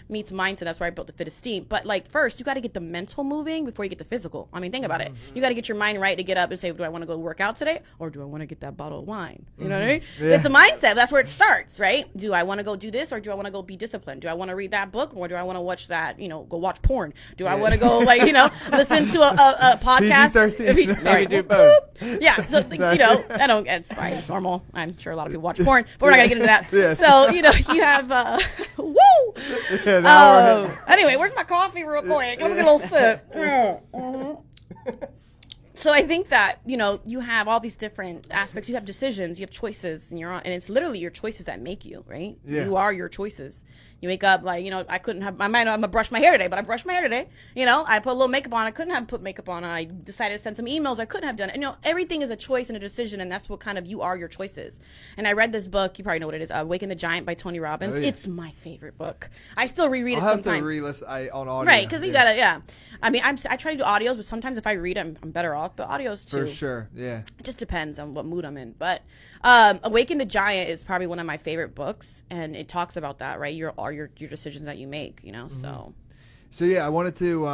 meets mindset. That's where I built the Fittest Team. But like, first you got to get the mental moving before you get the physical. I mean, think about it. You got to get your mind right to get up and say, do I want to go work out today, or do I want to get that bottle of wine? You know what I mean? Yeah. It's a mindset. That's where it starts, right? Do I want to go do this, or do I want to go be disciplined? Do I want to read that book, or do I want to watch that, you know, go watch porn? Do I want to go, like, you know, listen to a podcast? Sorry, do both. Yeah, so, you know, it's fine. It's normal. I'm sure a lot of people watch porn, but we're not gonna get into that. Yeah. So, you know, you have woo. Anyway, where's my coffee real quick? Let me get a little sip. So I think that, you know, you have all these different aspects. You have decisions, you have choices, and and it's literally your choices that make you, right? Yeah. You are your choices. You wake up like, you know, I might not have brushed my hair today, but I brushed my hair today. You know, I put a little makeup on. I couldn't have put makeup on. I decided to send some emails. I couldn't have done it. And, you know, everything is a choice and a decision, and that's what kind of you are your choices. And I read this book. You probably know what it is. Awaken the Giant by Tony Robbins. Oh, yeah. It's my favorite book. I still reread it sometimes. I'll have to re-listen on audio. Right, because you gotta, yeah. I mean, I try to do audios, but sometimes if I read, I'm better off. But audios too. For sure, yeah. It just depends on what mood I'm in. But Awaken the Giant is probably one of my favorite books, and it talks about that, right? Your decisions that you make, you know. Mm-hmm. So yeah, I wanted to.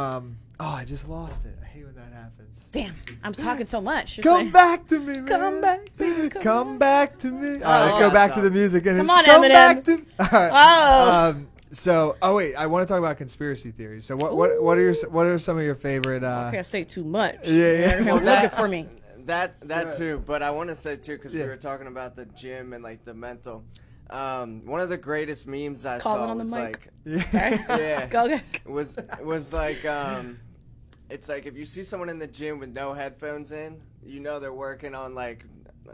I just lost it. I hate when that happens. Damn, I'm talking so much. Come back to me, man. Come back, baby, come back to me. All right, let's go back to the music. And come on, Eminem. Back to. All right. Wait, I want to talk about conspiracy theories. So what are some of your favorite? I can't say too much. Yeah. Well, looking for me. That too, but I want to say too, because we were talking about the gym and like the mental. One of the greatest memes I saw was like, was like, it's like if you see someone in the gym with no headphones in, you know they're working on like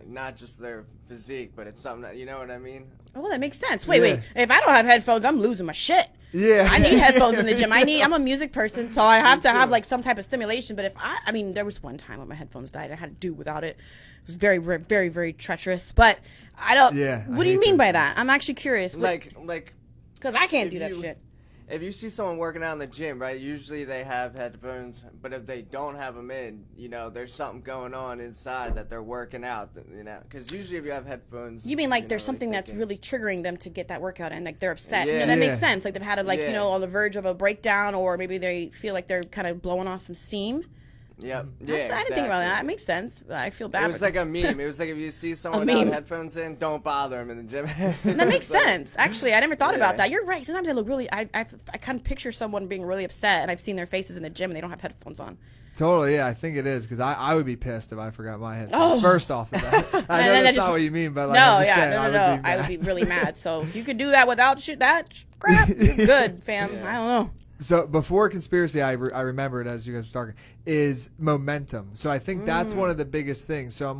not just their physique, but it's something that, you know what I mean? Oh, that makes sense. Wait. If I don't have headphones, I'm losing my shit. Yeah. I need headphones in the gym. I'm a music person, so I have to have like some type of stimulation. But I mean, there was one time when my headphones died. I had to do without it. It was very, very, very treacherous. But I don't. Yeah. What do you mean by that? I'm actually curious. Like. Because I can't do that shit. If you see someone working out in the gym, right, usually they have headphones, but if they don't have them in, you know, there's something going on inside that they're working out, you know, because usually if you have headphones. You mean like there's something that's really triggering them to get that workout in, like they're upset. Yeah. You know, that makes sense. Like they've had you know, on the verge of a breakdown, or maybe they feel like they're kind of blowing off some steam. Yep. Yeah, I didn't think about that. It makes sense. I feel bad. It was like a meme. It was like if you see someone without headphones in, don't bother them in the gym. That makes sense. Actually, I never thought about that. You're right. Sometimes they look really. I kind of picture someone being really upset, and I've seen their faces in the gym, and they don't have headphones on. Totally, yeah, I think it is because I would be pissed if I forgot my headphones. First off, I know that's not what you mean, but like, no, I would be really mad. So if you could do that without that crap, you're good, fam. I don't know. So before conspiracy, I remembered as you guys were talking is momentum. So I think that's one of the biggest things. So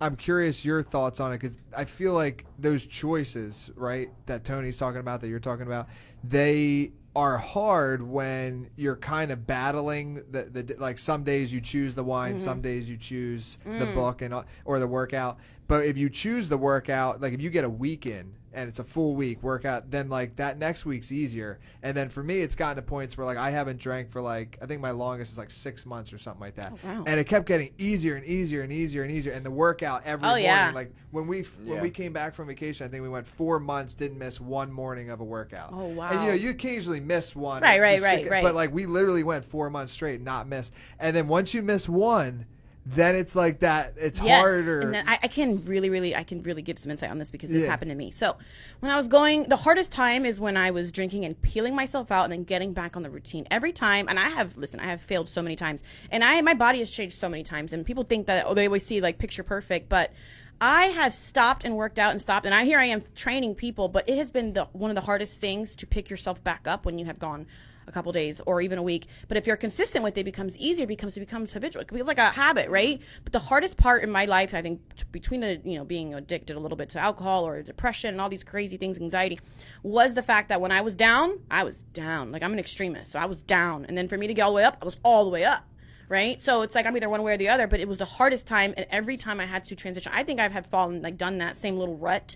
I'm curious your thoughts on it because I feel like those choices, right, that Tony's talking about, that you're talking about, they are hard when you're kind of battling the like some days you choose the wine, some days you choose the book or the workout. But if you choose the workout, like if you get a weekend and it's a full week workout, then like that next week's easier. And then for me, it's gotten to points where like I haven't drank for like, I think my longest is like 6 months or something like that. Oh, wow. And it kept getting easier and easier and easier and easier. And the workout every morning, like when we came back from vacation, I think we went 4 months, didn't miss one morning of a workout. Oh, wow. And you know, you occasionally miss one. Right. But like we literally went 4 months straight, not miss. And then once you miss one, then it's like that. It's harder. And then I can really give some insight on this because this happened to me. So when I was the hardest time is when I was drinking and peeling myself out and then getting back on the routine every time. And I have failed so many times, and my body has changed so many times. And people think that they always see like picture perfect, but I have stopped and worked out and stopped, and here I am training people. But it has been one of the hardest things to pick yourself back up when you have gone a couple days or even a week. But if you're consistent with it, it becomes easier because it becomes habitual. It becomes like a habit, right? But the hardest part in my life, I think, between being addicted a little bit to alcohol or depression and all these crazy things, anxiety, was the fact that when I was down. Like I'm an extremist, so I was down, and then for me to get all the way up, I was all the way up. Right? So it's like I'm either one way or the other, but it was the hardest time, and every time I had to transition, I think I've done that same little rut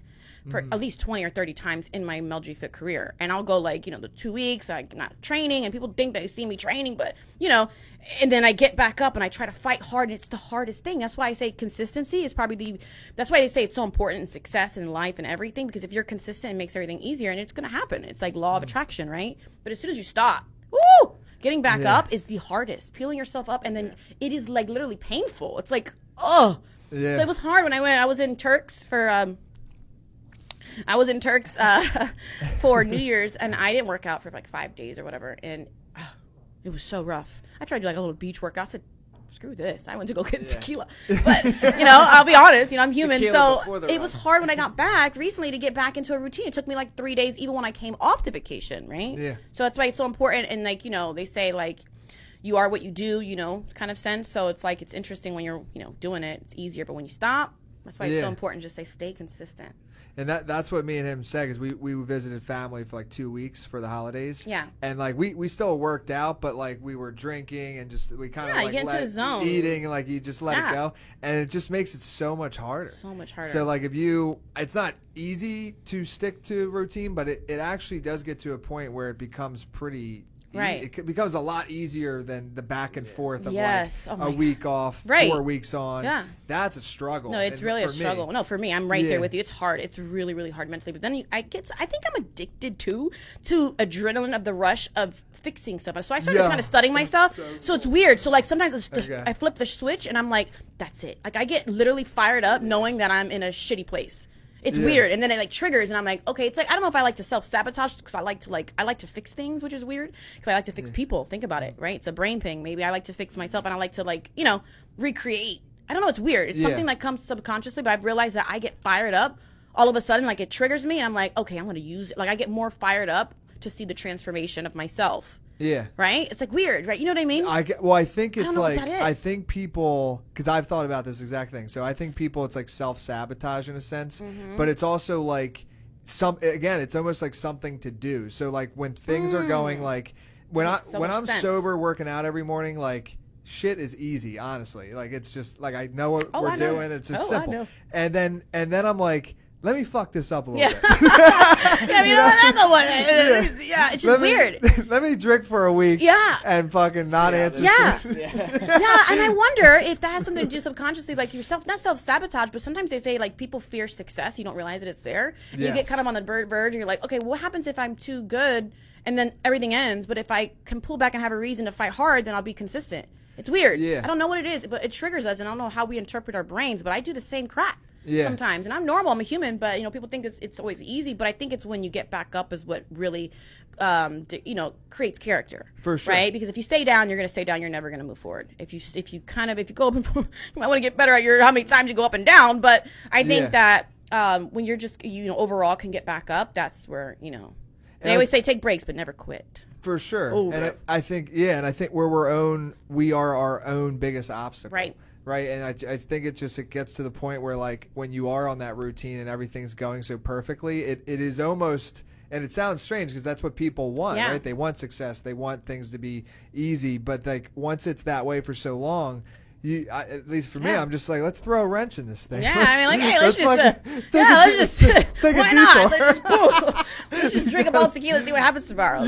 for at least 20 or 30 times in my Mel G Fit career. And I'll go like, the 2 weeks, I'm not training, and people think they see me training, but, and then I get back up and I try to fight hard, and it's the hardest thing. That's why I say consistency is probably that's why they say it's so important in success in life and everything, because if you're consistent, it makes everything easier, and it's going to happen. It's like law of attraction, right? But as soon as you stop, woo! Getting back up is the hardest. Peeling yourself up, and then it is like literally painful. It's like, oh. Yeah. So it was hard when I went. I was in Turks for for New Year's, and I didn't work out for like 5 days or whatever, and it was so rough. I tried to do like a little beach workout. I said, screw this. I went to go get tequila. But, I'll be honest, I'm human. So it was hard when I got back recently to get back into a routine. It took me like 3 days, even when I came off the vacation, right? Yeah. So that's why it's so important. And like, they say like, you are what you do, kind of sense. So it's like, it's interesting when you're, doing it, it's easier. But when you stop, that's why it's so important to just say, stay consistent. And that's what me and him said, because we visited family for like 2 weeks for the holidays. Yeah. And like we still worked out, but like we were drinking and just we kind of like you get into the zone. Eating, and like you just let it go, and it just makes it so much harder. So much harder. So like it's not easy to stick to routine, but it actually does get to a point where it becomes pretty. Right. It becomes a lot easier than the back and forth of yes. like a week off, right. 4 weeks on. Yeah. That's a struggle. No, it's really a struggle. No, for me, I'm right there with you. It's hard. It's really, really hard mentally. But then I think I'm addicted to adrenaline of the rush of fixing stuff. So I started kind of studying myself. So it's weird. So like sometimes it's just, I flip the switch and I'm like, that's it. Like I get literally fired up knowing that I'm in a shitty place. It's weird, and then it like triggers, and I'm like, okay, it's like I don't know if I like to self-sabotage because I like to fix things, which is weird because I like to fix people. Think about it, right? It's a brain thing. Maybe I like to fix myself, and I like to recreate. I don't know. It's weird. It's something that comes subconsciously, but I've realized that I get fired up all of a sudden, like it triggers me, and I'm like, okay, I'm going to use it. Like I get more fired up to see the transformation of myself. Yeah. Right? It's like weird, right? You know what I mean? I think it's like, I think people, because I've thought about this exact thing. So I think people, it's like self-sabotage in a sense, but it's also like it's almost like something to do. So like when things are going like, when I'm sober working out every morning, like shit is easy, honestly. Like it's just like, I know what we're doing. It's just simple. And then I'm like, let me fuck this up a little bit. It's just weird. Let me drink for a week. And fucking not answer. Yeah, and I wonder if that has something to do subconsciously, like yourself, not self-sabotage, but sometimes they say like people fear success. You don't realize that it's there. And you get kind of on the verge and you're like, okay, what happens if I'm too good and then everything ends? But if I can pull back and have a reason to fight hard, then I'll be consistent. It's weird. I don't know what it is, but it triggers us, and I don't know how we interpret our brains, but I do the same crap. Sometimes, and I'm normal, I'm a human, but people think it's always easy, but I think it's when you get back up is what really creates character, for sure, right? Because if you stay down, you're going to stay down, you're never going to move forward. If you go up and you might want to get better at how many times you go up and down, but I think that when you're just overall can get back up, that's where they always say take breaks but never quit. For sure. And I think we are our own biggest obstacle. Right, and I think it gets to the point where like when you are on that routine and everything's going so perfectly, it is almost, and it sounds strange because that's what people want, right? They want success, they want things to be easy, but like once it's that way for so long, at least for me, I'm just like, let's throw a wrench in this thing. Yeah, I mean, like, hey, let's just take why a not? Let's just drink a bottle of tequila and see what happens tomorrow.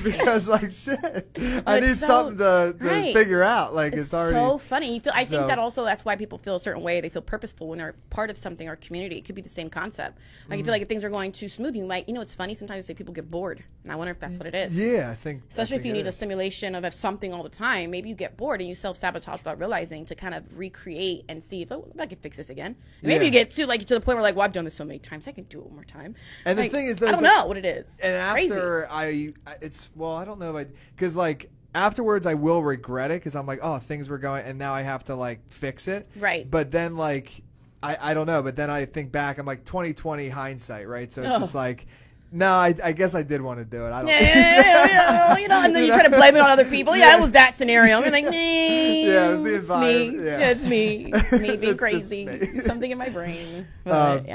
Because like shit, I need something to figure out. Like it's already so funny. I think that also that's why people feel a certain way. They feel purposeful when they're part of something or community. It could be the same concept. Like you feel like if things are going too smooth, it's funny. Sometimes you say people get bored, and I wonder if that's what it is. Yeah, I think. Especially if you need a stimulation of something all the time, maybe you get bored and you self-sabotage without realizing. To kind of recreate and see if I can fix this again. Maybe you get to the point where like, well, I've done this so many times, I can do it one more time. And the thing is, I don't know what it is. And after I don't know if because like afterwards I will regret it because I'm like, oh, things were going, and now I have to like fix it. Right. But then like I don't know. But then I think back, I'm like 2020 hindsight, right? So it's just like. No, I guess I did want to do it. I don't. And then you try to blame it on other people. Yeah, it was that scenario. I'm like, it was the environment. It's me. It's me being crazy. Something in my brain. But,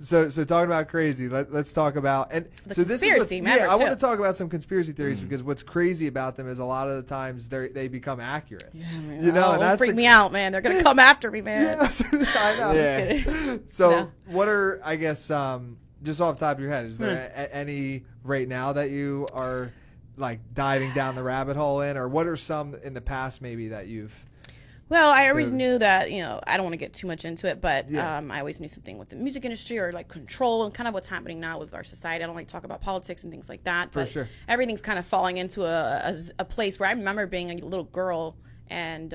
So talking about crazy, let's talk about conspiracy. I want to talk about some conspiracy theories because what's crazy about them is a lot of the times they become accurate. Yeah, man. And that's freak me out, man. They're gonna come after me, man. I know. Yeah. So what are just off the top of your head, is there any right now that you are like diving down the rabbit hole in, or what are some in the past maybe that you've? Well, I always knew that, I don't want to get too much into it, but I always knew something with the music industry or like control and kind of what's happening now with our society. I don't like to talk about politics and things like that, but everything's kind of falling into a place where I remember being a little girl and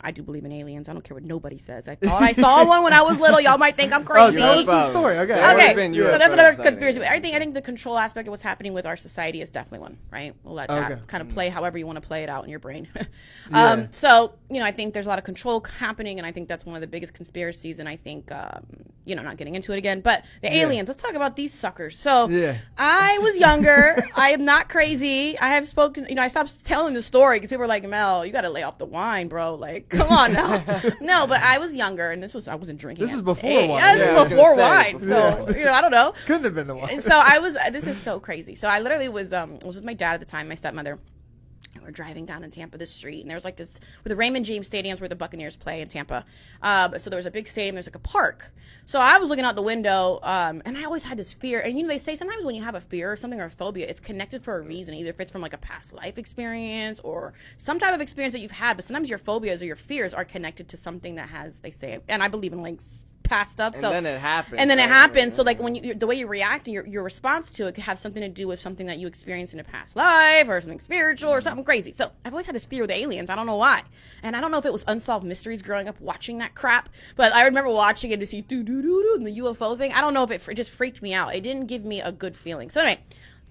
I do believe in aliens. I don't care what nobody says. I thought I saw one when I was little. Y'all might think I'm crazy. Tell us the story. Okay. So that's another conspiracy. I think the control aspect of what's happening with our society is definitely one, right? We'll let that kind of play however you want to play it out in your brain. So, I think there's a lot of control happening, and I think that's one of the biggest conspiracies, and I think, not getting into it again, but the aliens, let's talk about these suckers. So I was younger. I am not crazy. I have spoken, I stopped telling the story because people were like, Mel, you got to lay off the wine, bro. Like, Like, come on now. No, but I was younger, and I wasn't drinking. This is before wine. Yeah, this is before wine. So, I don't know. Couldn't have been the wine. So this is so crazy. So I literally was with my dad at the time, my stepmother. And we're driving down in Tampa, this street, and there's like this, where the Raymond James Stadium's where the Buccaneers play in Tampa. So there was a big stadium, there's like a park. So I was looking out the window, and I always had this fear. And they say sometimes when you have a fear or something or a phobia, it's connected for a reason. Either if it's from like a past life experience or some type of experience that you've had, but sometimes your phobias or your fears are connected to something that has, they say, and I believe in like past stuff. And then it happens. And then it happens. So like when the way you react and your response to it could have something to do with something that you experienced in a past life or something spiritual or something crazy. So I've always had this fear with aliens. I don't know why. And I don't know if it was Unsolved Mysteries growing up watching that crap, but I remember watching it to see doo-doo-doo-doo and the UFO thing. I don't know if it just freaked me out. It didn't give me a good feeling. So anyway,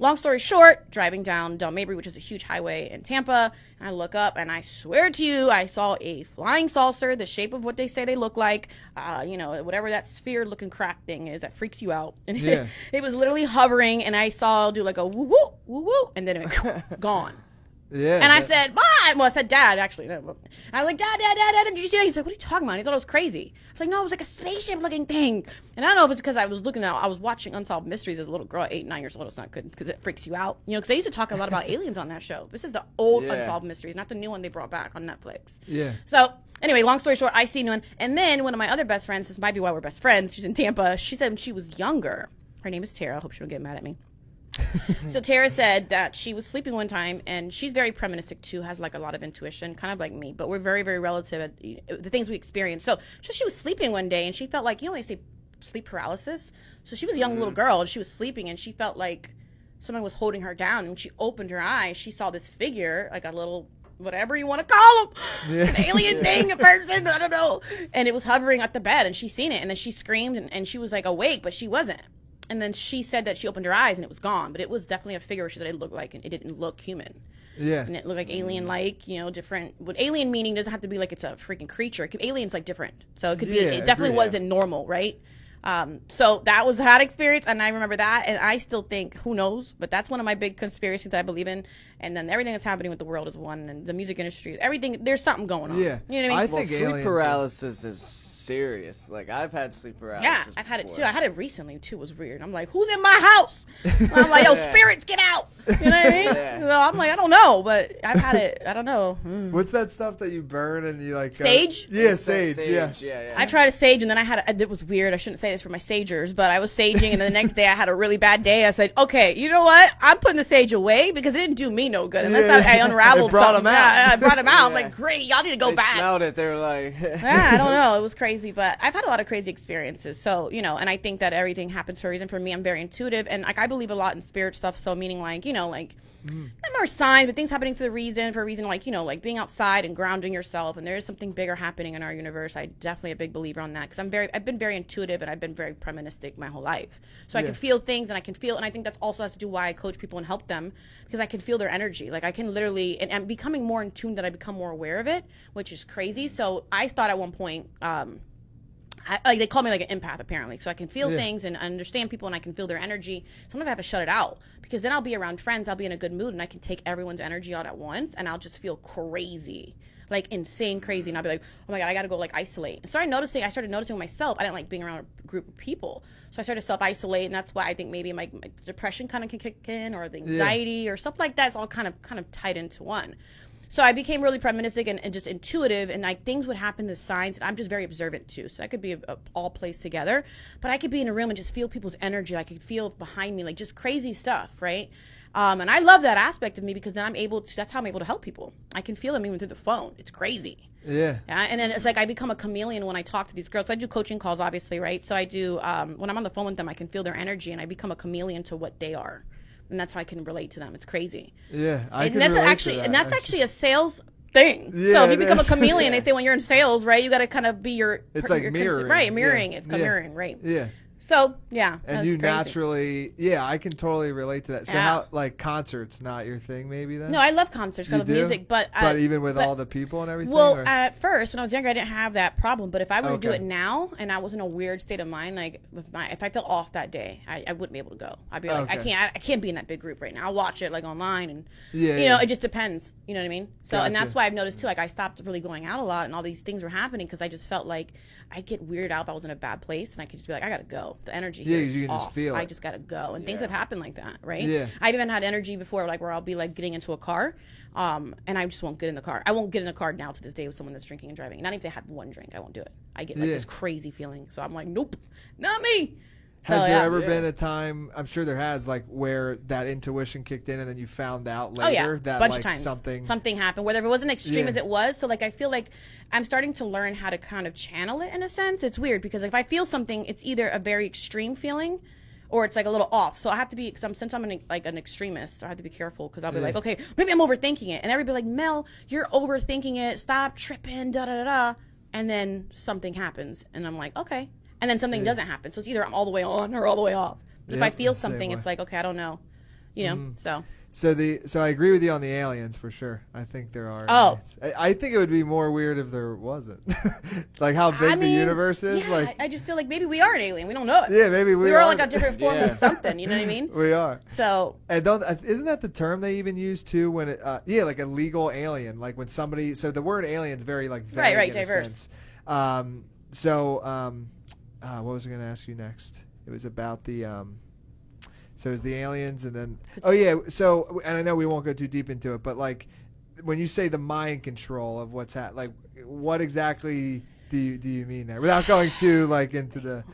long story short, driving down Del Mabry, which is a huge highway in Tampa, and I look up, and I swear to you, I saw a flying saucer, the shape of what they say they look like, whatever that sphere-looking crap thing is that freaks you out. And it was literally hovering, and I saw do like a woo-woo, woo-woo, and then it went gone. Yeah. And I said, Mom! Well, I said, Dad, actually. And I was like, Dad, did you see that? He's like, what are you talking about? And he thought it was crazy. I was like, no, it was like a spaceship-looking thing. And I don't know if it's because I was watching Unsolved Mysteries as a little girl at 8, 9 years old. It's not good because it freaks you out. Because they used to talk a lot about aliens on that show. This is the old Unsolved Mysteries, not the new one they brought back on Netflix. Yeah. So, anyway, long story short, I seen one. And then one of my other best friends, this might be why we're best friends, she's in Tampa, she said when she was younger, her name is Tara, I hope she don't get mad at me. So Tara said that she was sleeping one time, and she's very premonitic too, has like a lot of intuition, kind of like me, but we're very, very relative at the things we experience. So she was sleeping one day, and she felt like, they say sleep paralysis. So she was a young little girl, and she was sleeping, and she felt like someone was holding her down. And when she opened her eyes, she saw this figure, like a little, whatever you want to call him, an alien thing, a person, I don't know. And it was hovering at the bed, and she seen it, and then she screamed, and she was like awake, but she wasn't. And then she said that she opened her eyes and it was gone, but it was definitely a figure that it looked like, and it didn't look human. Yeah. And it looked like alien-like, different. What alien meaning doesn't have to be like it's a freaking creature. Alien's like different. So it could be, it definitely wasn't normal, right? So that was that experience, and I remember that, and I still think, who knows, but that's one of my big conspiracies that I believe in. And then everything that's happening with the world is one, and the music industry, everything, there's something going on. Yeah. You know what I mean? I think sleep paralysis is serious. Like, I've had sleep paralysis. Yeah, I've had it too. I had it recently too. It was weird. I'm like, who's in my house? I'm like, yo, spirits, get out. You know what I mean? So I'm like, I don't know, but I've had it. I don't know. What's that stuff that you burn and you like? Sage? Yeah, sage. Yeah. I tried a sage, and then it was weird. I shouldn't say this for my sagers, but I was saging, and then the next day I had a really bad day. I said, okay, you know what? I'm putting the sage away because it didn't do me no good. Unless I unraveled something. I brought him out. I'm like, great, y'all need to go back. They smelled it. They were like, yeah, I don't know. It was crazy, but I've had a lot of crazy experiences. So, and I think that everything happens for a reason. For me, I'm very intuitive, and like I believe a lot in spirit stuff. So meaning like, not more signs, but things happening for a reason, like, like being outside and grounding yourself. And there is something bigger happening in our universe. I definitely a big believer on that because I've been very intuitive, and I've been very premonitic my whole life. So I can feel things, and I think that's also has to do why I coach people and help them, because I can feel their energy. Like I can literally, and I'm becoming more in tune that I become more aware of it, which is crazy. So I thought at one point, they call me like an empath apparently, so I can feel things and understand people, and I can feel their energy. Sometimes I have to shut it out because then I'll be around friends, I'll be in a good mood, and I can take everyone's energy out at once, and I'll just feel crazy, like insane crazy, and I'll be like, oh my god, I gotta go like isolate. And so I started noticing myself, I didn't like being around a group of people, so I started self-isolate, and that's why I think maybe my depression kind of can kick in, or the anxiety or stuff like that. It's all kind of tied into one. So I became really premonitic and just intuitive, and like things would happen, the signs, and I'm just very observant too. So that could be all placed together, but I could be in a room and just feel people's energy. I could feel behind me, like just crazy stuff, right? And I love that aspect of me because then that's how I'm able to help people. I can feel them even through the phone. It's crazy. Yeah. And then it's like I become a chameleon when I talk to these girls. So I do coaching calls, obviously, right? So I do, when I'm on the phone with them, I can feel their energy, and I become a chameleon to what they are. And that's how I can relate to them. It's crazy. Yeah, that's actually a sales thing. Yeah, so if you become a chameleon, they say when you're in sales, right, you got to kind of be your. It's like mirroring. Right, mirroring. Yeah. It's mirroring, right? Yeah. So yeah, and you naturally, I can totally relate to that. So how, like, concerts not your thing, maybe then? No, I love concerts. I love music, but even with all the people and everything. Well, at first when I was younger, I didn't have that problem. But if I were to do it now, and I was in a weird state of mind, like if I felt off that day, I wouldn't be able to go. I'd be like, I can't be in that big group right now. I'll watch it like online, and it just depends. You know what I mean? So and that's why I've noticed too. Like I stopped really going out a lot, and all these things were happening because I just felt like I'd get weirded out if I was in a bad place, and I could just be like, I gotta go. The energy here is off. Just feel it. I just gotta go, and things have happened like that, right? Yeah. I've even had energy before, like where I'll be like getting into a car, and I just won't get in the car. I won't get in a car now to this day with someone that's drinking and driving. Not even if they had one drink, I won't do it. I get like this crazy feeling, so I'm like, nope, not me. Has there ever been a time, I'm sure there has, like where that intuition kicked in and then you found out later that bunch like of times. Something happened, whether it wasn't extreme as it was. So like I feel like I'm starting to learn how to kind of channel it in a sense. It's weird because if I feel something, it's either a very extreme feeling or it's like a little off. So I have to be, since I'm an extremist, I have to be careful because I'll be like, okay, maybe I'm overthinking it. And everybody like, Mel, you're overthinking it. Stop tripping, da-da-da-da. And then something happens and I'm like, okay. And then something doesn't happen. So it's either I'm all the way on or all the way off. But if I feel something, it's like, okay, I don't know. You know, so Oh. I think it would be more weird if there wasn't. Like how big the universe is. Yeah, like I just feel like maybe we are an alien. We don't know it. Yeah, maybe we are all like a different form of something. You know what I mean? We are. So. And isn't that the term they even use too when it? Like a legal alien. Like when somebody. So the word alien is very like vague right, in diverse. A sense. What was I going to ask you next? It was about the so it was the aliens and then so and I know we won't go too deep into it, but like when you say the mind control of what's like what exactly do you mean there without going too like into the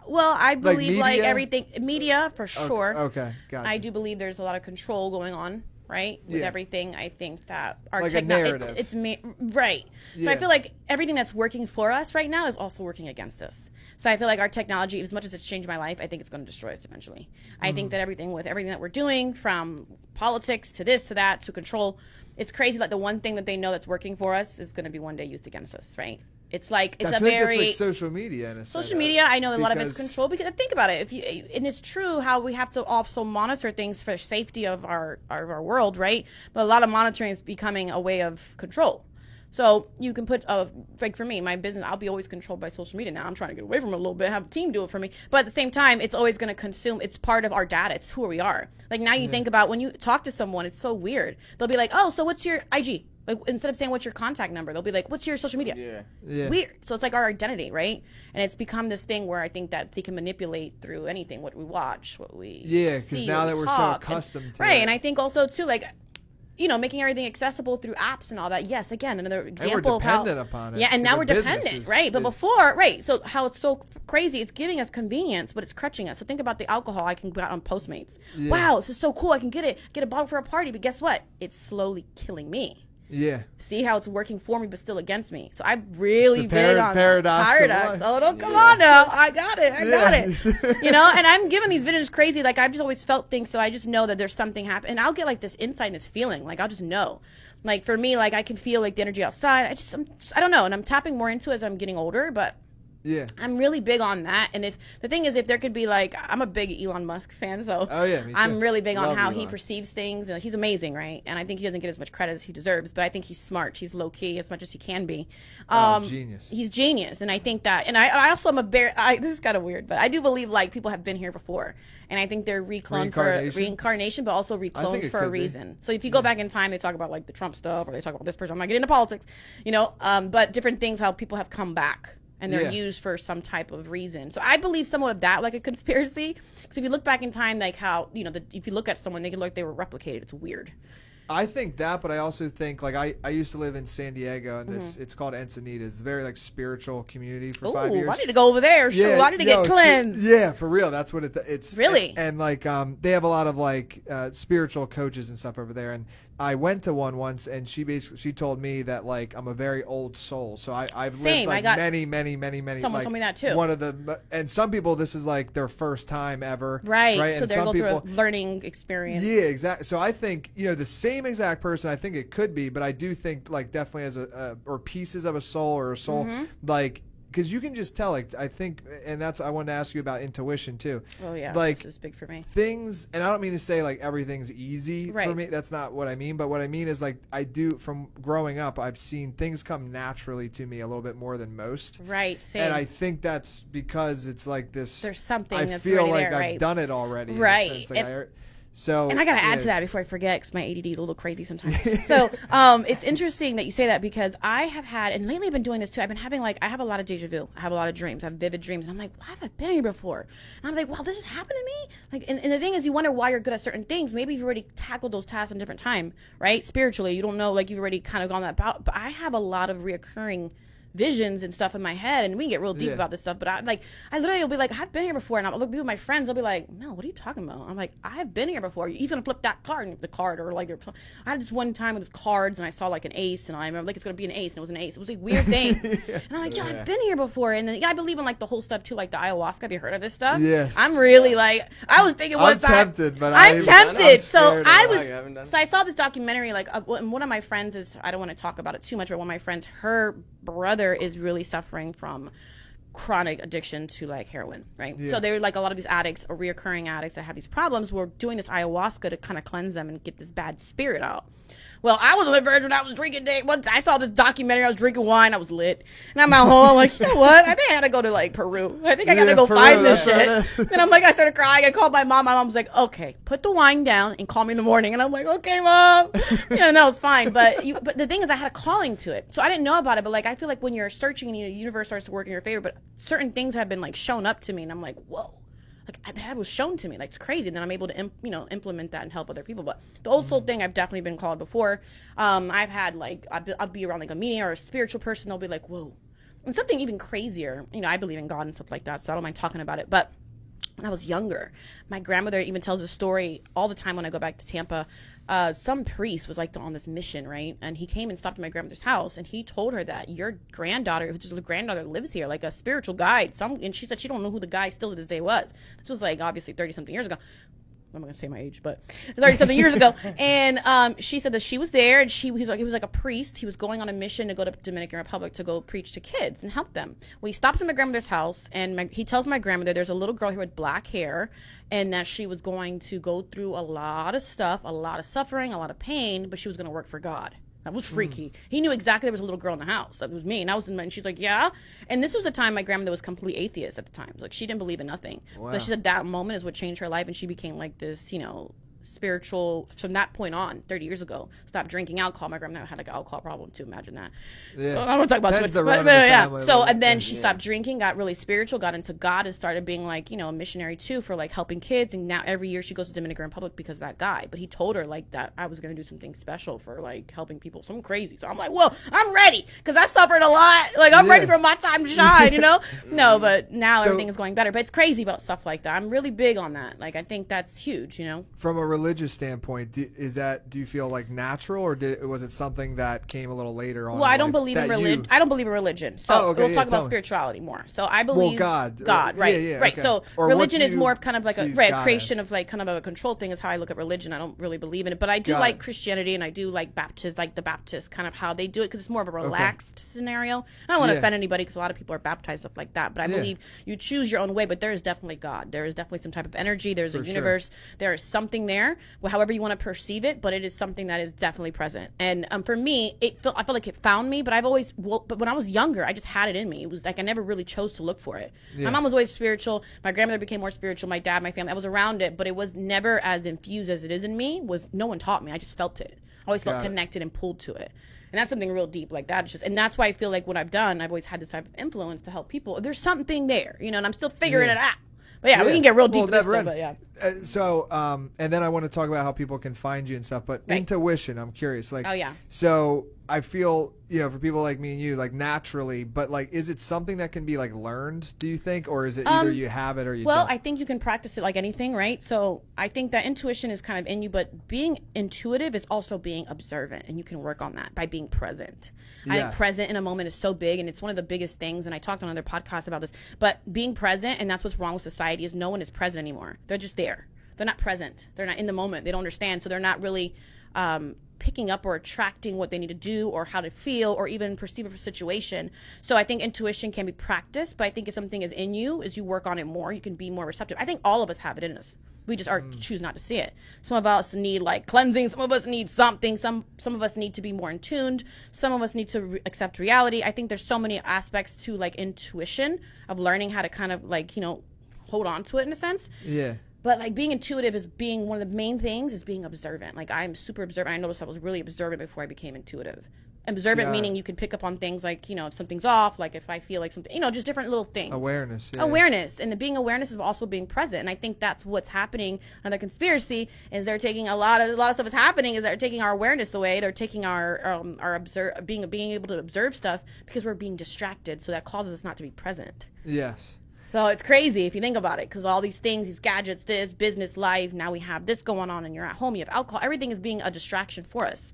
well, I believe like everything media for sure. Okay, gotcha. I do believe there's a lot of control going on. Right, with everything, I think that our like technology, it's right. So I feel like everything that's working for us right now is also working against us. So I feel like our technology, as much as it's changed my life, I think it's going to destroy us eventually. I think that everything that we're doing, from politics to this to that to control, it's crazy. Like the one thing that they know that's working for us is going to be one day used against us. Right. It's like it's I think it's like social media in a sense. Social media, I know a lot of it's control because think about it. And it's true how we have to also monitor things for safety of our world, right? But a lot of monitoring is becoming a way of control. So you can put like for me, my business, I'll be always controlled by social media. Now I'm trying to get away from it a little bit, have a team do it for me. But at the same time, it's always going to consume. It's part of our data. It's who we are. Like now you think about when you talk to someone, it's so weird. They'll be like, oh, so what's your IG? Like instead of saying what's your contact number, they'll be like, "What's your social media?" Yeah. Weird. So it's like our identity, right? And it's become this thing where I think that they can manipulate through anything, what we watch, what we because now that we're so accustomed to it. And I think also too, like, making everything accessible through apps and all that. Yes, again, another example of how upon it. Yeah, and now we're dependent, right? But before, right? So how it's so crazy, it's giving us convenience, but it's crutching us. So think about the alcohol I can get on Postmates. Yeah. Wow, this is so cool. I can get a bottle for a party, but guess what? It's slowly killing me. Yeah. See how it's working for me, but still against me. So I'm really big on paradox. Oh, don't come on now. I got it. And I'm giving these videos crazy. Like I've just always felt things, so I just know that there's something happening. And I'll get like this insight and this feeling. Like I'll just know. Like for me, like I can feel like the energy outside. I don't know. And I'm tapping more into it as I'm getting older, but yeah, I'm really big on that. And if the thing is, if there could be like, I'm a big Elon Musk fan, so me too. I'm really big on how he perceives things. And he's amazing, right? And I think he doesn't get as much credit as he deserves, but I think he's smart. He's low key as much as he can be. Genius. He's genius, and I think that. And I also am this is kind of weird, but I do believe like people have been here before, and I think they're recloned for reincarnation, but also recloned for a reason. So if you go back in time, they talk about like the Trump stuff, or they talk about this person. I'm not getting into politics, but different things how people have come back. And they're used for some type of reason. So I believe somewhat of that, like a conspiracy. Because if you look back in time, like how, if you look at someone, they could look like they were replicated. It's weird. I think that, but I also think, like, I used to live in San Diego, and it's called Encinitas. It's a very, like, spiritual community for 5 years. I need to go over there. Sure, I need to get cleansed. Yeah, for real. That's what it's. Really? And like, they have a lot of, like, spiritual coaches and stuff over there. And I went to one once, and she told me that, like, I'm a very old soul. So I've lived, like, many. Someone told me that, too. And some people, this is, like, their first time ever. Right. So and they're going through a learning experience. Yeah, exactly. So I think, the same exact person, I think it could be, but I do think, like, definitely as or pieces of a soul or a soul, like, because you can just tell, like, I think, and that's, I wanted to ask you about intuition too. Oh yeah, like, this is big for me. Things, and I don't mean to say like everything's easy for me. That's not what I mean. But what I mean is, like, I do, from growing up, I've seen things come naturally to me a little bit more than most. Right. Same. And I think that's because it's like this. There's something I that's feel already like there, I've done it already. Right. Like and I gotta add to that before I forget, because my ADD is a little crazy sometimes. So it's interesting that you say that, because I have had, and lately I've been doing this too. I've been having, like, I have a lot of deja vu. I have a lot of dreams. I have vivid dreams, and I'm like, why have I been here before? And I'm like, wow, this has happened to me. Like, and the thing is, you wonder why you're good at certain things. Maybe you've already tackled those tasks in a different time, right? Spiritually, you don't know, like, you've already kind of gone that about. But I have a lot of reoccurring visions and stuff in my head, and we can get real deep about this stuff, but I literally will be like, I've been here before, and I'll be with my friends, they'll be like, Mel, what are you talking about? I'm like, I've been here before. He's gonna flip that card, and the card, or like, I had this one time with cards, and I saw like an ace, and I remember, like, it's gonna be an ace, and it was an ace. It was like weird things. And I'm like, I've been here before. And then I believe in, like, the whole stuff too, like the ayahuasca. Have you heard of this stuff? Yes. I'm really like, I was thinking one time, I'm tempted. So I saw this documentary, like, one of my friends is, I don't want to talk about it too much, but one of my friends, her brother is really suffering from chronic addiction to, like, heroin, right? So they're like, a lot of these addicts or reoccurring addicts that have these problems were doing this ayahuasca to kind of cleanse them and get this bad spirit out. Well, I was a virgin when I was drinking. Once I saw this documentary, I was drinking wine. I was lit. And I'm at home. I'm like, you know what? I think I had to go to, like, Peru. I think I got to go find this shit. And I'm like, I started crying. I called my mom. My mom was like, okay, put the wine down and call me in the morning. And I'm like, okay, Mom. And that was fine. But the thing is, I had a calling to it. So I didn't know about it. But, like, I feel like when you're searching and the universe starts to work in your favor, but certain things have been, like, shown up to me. And I'm like, whoa. Like, that was shown to me. Like, it's crazy. And then I'm able to, implement that and help other people. But the old soul thing, I've definitely been called before. I've had, like, I'll be around, like, a meeting or a spiritual person. They'll be like, whoa. And something even crazier. I believe in God and stuff like that, so I don't mind talking about it. But when I was younger, my grandmother even tells a story all the time when I go back to Tampa. Some priest was, like, on this mission, right? And he came and stopped at my grandmother's house, and he told her that your granddaughter, whose granddaughter lives here, like a spiritual guide. And she said she don't know who the guy still to this day was. This was, like, obviously 30-something years ago. I'm not gonna say my age, but 30-something years ago. And she said that she was there, and he was like a priest. He was going on a mission to go to Dominican Republic to go preach to kids and help them. Well, he stops at my grandmother's house, and he tells my grandmother there's a little girl here with black hair, and that she was going to go through a lot of stuff, a lot of suffering, a lot of pain, but she was going to work for God. That was freaky. He knew exactly there was a little girl in the house. That was me. And she's like, yeah. And this was the time my grandmother was completely atheist at the time. Like, she didn't believe in nothing. Wow. But she said that moment is what changed her life, and she became, like, this, spiritual, from that point on, 30 years ago, stopped drinking alcohol. My grandmother had, like, an alcohol problem too. Imagine that. Yeah. I don't talk about too much. But yeah. So, and then she stopped drinking, got really spiritual, got into God, and started being, like, a missionary too, for, like, helping kids. And now every year she goes to Dominican Republic because of that guy. But he told her, like, that I was going to do something special for, like, helping people. Something crazy. So I'm like, well, I'm ready, because I suffered a lot. Like, I'm ready for my time to shine, No, but now everything is going better. But it's crazy about stuff like that. I'm really big on that. Like, I think that's huge, From a religious standpoint, do you feel like natural, or was it something that came a little later on? Well, I don't believe in religion. I don't believe in religion. So we'll talk about spirituality more. So I believe God, right, right. Okay. So or religion is more of kind of like a creation of, like, kind of a control thing is how I look at religion. I don't really believe in it, but I do like Christianity, and I do like Baptist, like the Baptist kind of how they do it, because it's more of a relaxed scenario. I don't want to offend anybody, because a lot of people are baptized, stuff like that. But I believe you choose your own way. But there is definitely God. There is definitely some type of energy. There's a universe. There is something there. Well, however you want to perceive it, but it is something that is definitely present. And for me, I felt like it found me, but but when I was younger, I just had it in me. It was like I never really chose to look for it. My mom was always spiritual. My grandmother became more spiritual. My dad, my family, I was around it, but it was never as infused as it is in me. No one taught me. I just felt it. I always felt connected and pulled to it. And that's something real deep like that. And that's why I feel like what I've done, I've always had this type of influence to help people. There's something there, and I'm still figuring it out. But we can get real deep into this stuff, but and then I want to talk about how people can find you and stuff, but intuition, I'm curious. Like, so I feel, for people like me and you, like, naturally, but, like, is it something that can be, like, learned, do you think? Or is it either you have it or you don't? Well, I think you can practice it like anything, right? So I think that intuition is kind of in you, but being intuitive is also being observant, and you can work on that by being present. Yes. I think present in a moment is so big, and it's one of the biggest things, and I talked on other podcasts about this, but being present, and that's what's wrong with society, is no one is present anymore. They're just there. They're not present. They're not in the moment. They don't understand, so they're not really picking up or attracting what they need to do or how to feel or even perceive a situation. So I think intuition can be practiced, but I think if something is in you, as you work on it more, you can be more receptive. I think all of us have it in us. We just choose not to see it. Some of us need like cleansing. Some of us need something. Some of us need to be more in tuned. Some of us need to accept reality. I think there's so many aspects to like intuition of learning how to kind of like, hold on to it in a sense. Yeah. But like being intuitive is being one of the main things is being observant. Like I'm super observant. I noticed I was really observant before I became intuitive. Observant meaning you can pick up on things like, if something's off, like if I feel like something, just different little things. Awareness. Yeah. Awareness. And the being awareness is also being present. And I think that's what's happening. Another conspiracy is they're taking a lot of stuff is happening is they're taking our awareness away. They're taking our being able to observe stuff because we're being distracted. So that causes us not to be present. Yes. So it's crazy if you think about it, because all these things, these gadgets, this, business, life, now we have this going on and you're at home, you have alcohol, everything is being a distraction for us.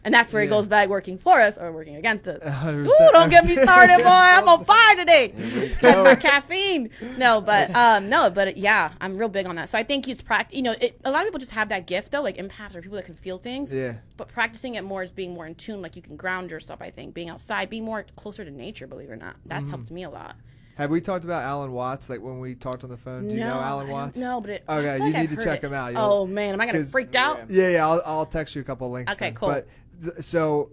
And that's where it goes back working for us or working against us. 100%. Ooh, don't get me started, boy. I'm on fire today. My caffeine. But yeah, I'm real big on that. So I think it's a lot of people just have that gift though, like empaths or people that can feel things. Yeah. But practicing it more is being more in tune, like you can ground yourself, I think, being outside, being more closer to nature, believe it or not. That's helped me a lot. Have we talked about Alan Watts, like when we talked on the phone? Do you know Alan Watts? No, but okay, you need to check him out. Oh man, am I gonna freak out? Yeah, I'll text you a couple of links. Okay, then. cool. But so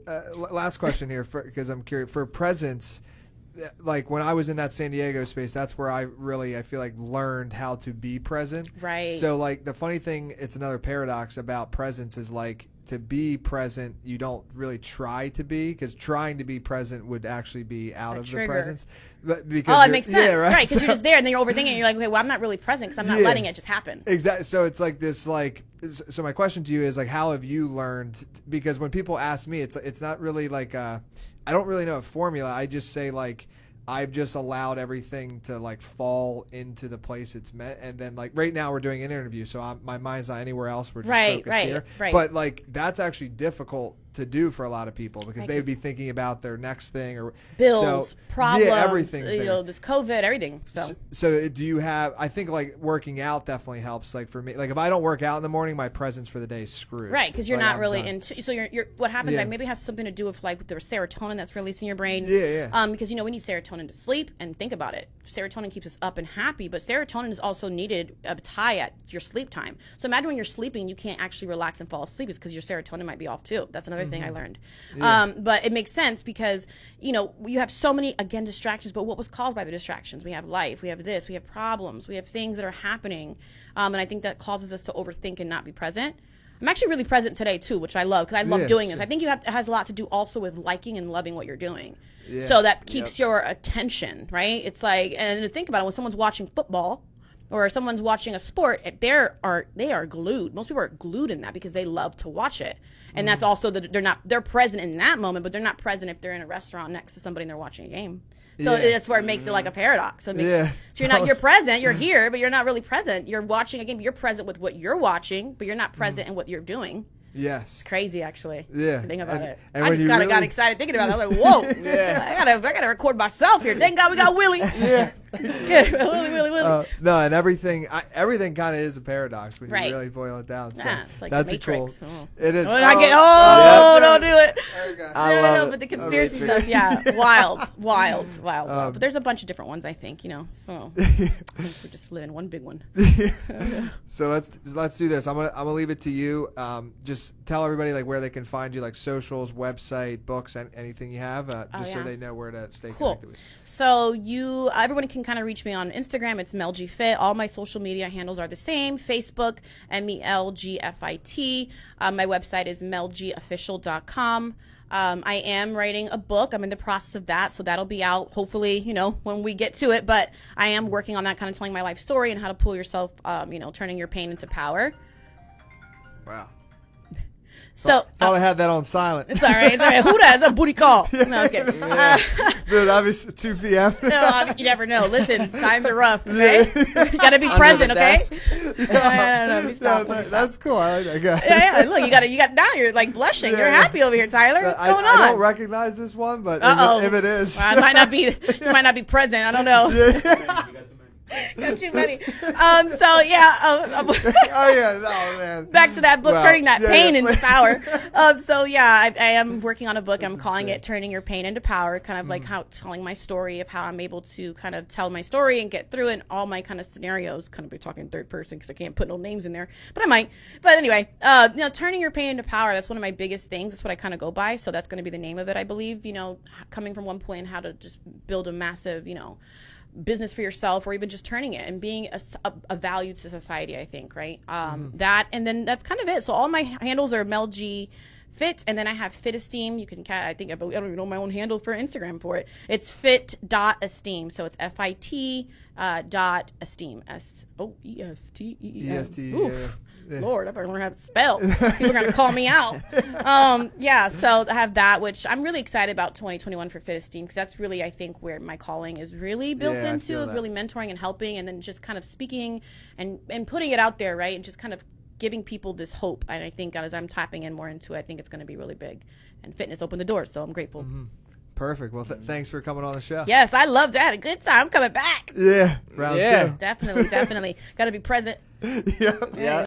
last question here, because I'm curious for presence. Like when I was in that San Diego space, that's where I feel like learned how to be present. Right. So like the funny thing, it's another paradox about presence is like to be present, you don't really try to be, because trying to be present would actually be out of the presence. Because it makes sense. Yeah, right. Because you're just there and then you're overthinking and you're like, okay, well, I'm not really present because I'm not letting it just happen. Exactly. So it's like this, like, so my question to you is like, how have you learned? Because when people ask me, it's not really like I don't really know a formula. I just say like, I've just allowed everything to like fall into the place it's meant, and then like right now we're doing an interview, so my mind's not anywhere else. We're just focused here. Right. But like that's actually difficult to do for a lot of people because they would be thinking about their next thing or bills, problems, everything. This COVID, everything. So do you have? I think like working out definitely helps. Like for me, like if I don't work out in the morning, my presence for the day is screwed. Right, because you're not really into. So you're what happens? Like maybe it has something to do with like the serotonin that's released in your brain. Yeah. Because we need serotonin to sleep, and think about it. Serotonin keeps us up and happy, but serotonin is also needed. It's high at your sleep time. So imagine when you're sleeping, you can't actually relax and fall asleep. It's because your serotonin might be off too. That's another thing I learned. But it makes sense because you have so many distractions. But what was caused by the distractions? We have life. We have this. We have problems. We have things that are happening, and I think that causes us to overthink and not be present. I'm actually really present today too, which I love because I love doing this. I think it has a lot to do also with liking and loving what you're doing. Yeah. So that keeps your attention, right? It's like, and to think about it, when someone's watching football or someone's watching a sport, they are glued. Most people are glued in that because they love to watch it. And that's also they're present in that moment, but they're not present if they're in a restaurant next to somebody and they're watching a game. So that's where it makes it like a paradox. So, you're present, you're here, but you're not really present. You're watching a game, you're present with what you're watching, but you're not present in what you're doing. Yes. It's crazy, actually. Yeah. Think about it. And I just kind of got excited thinking about it. I was like, whoa. I gotta record myself here. Thank God we got Willie. Yeah. Good. Willie. No, and everything kind of is a paradox when you really boil it down. So it's like that's the Matrix. Cool. It is. Don't do it. No, but the conspiracy stuff, wild. But there's a bunch of different ones, I think, so I think we're just living one big one. So let's do this. I'm gonna leave it to you. Just tell everybody like where they can find you, like socials, website, books, and anything you have, so they know where to stay connected with you. So everyone can kind of reach me on Instagram. It's Mel G Fit. All my social media handles are the same. Facebook, MELGFIT. My website is melgofficial.com. I am writing a book. I'm in the process of that, so that'll be out hopefully, when we get to it. But I am working on that, kind of telling my life story and how to pull yourself, turning your pain into power. Wow. So thought I had that on silent. It's all right. Who does? It's a booty call. No, I was kidding. Dude, obviously 2 p.m. No, you never know. Listen, times are rough. Okay, you gotta be present. Okay. No, that's cool. I like that guy. Yeah. Look, you got now. You're like blushing. You're happy over here, Tyler. What's going on? I don't recognize this one, but if it is, well, it might not be. You might not be present. I don't know. That's too funny. So yeah. Oh yeah, oh man. Back to that book, turning that pain into power. So yeah, I am working on a book. I'm calling it "Turning Your Pain into Power." Kind of like how telling my story of how I'm able to kind of tell my story and get through it. And all my kind of scenarios. Kind of be talking third person because I can't put no names in there, but I might. But anyway, turning your pain into power. That's one of my biggest things. That's what I kind of go by. So that's going to be the name of it, I believe. Coming from one point, how to just build a massive, business for yourself, or even just turning it and being a value to society, I think, right? That, and then that's kind of it. So all my handles are Mel G Fit, and then I have Fit Esteem. You can, I don't even know my own handle for Instagram for it. It's fit.esteem. So it's FIT .esteem. SOESTEEM. Lord, I better learn how to spell. People are going to call me out. So I have that, which I'm really excited about 2021 for Fit Esteem, because that's really, I think, where my calling is really built into, of really mentoring and helping, and then just kind of speaking and putting it out there, right? And just kind of giving people this hope. And I think as I'm tapping in more into it, I think it's going to be really big. And fitness opened the door, so I'm grateful. Perfect. Well, thanks for coming on the show. Yes, I loved it. I had a good time. I'm coming back. Yeah. Round two. Definitely. Got to be present. Yeah.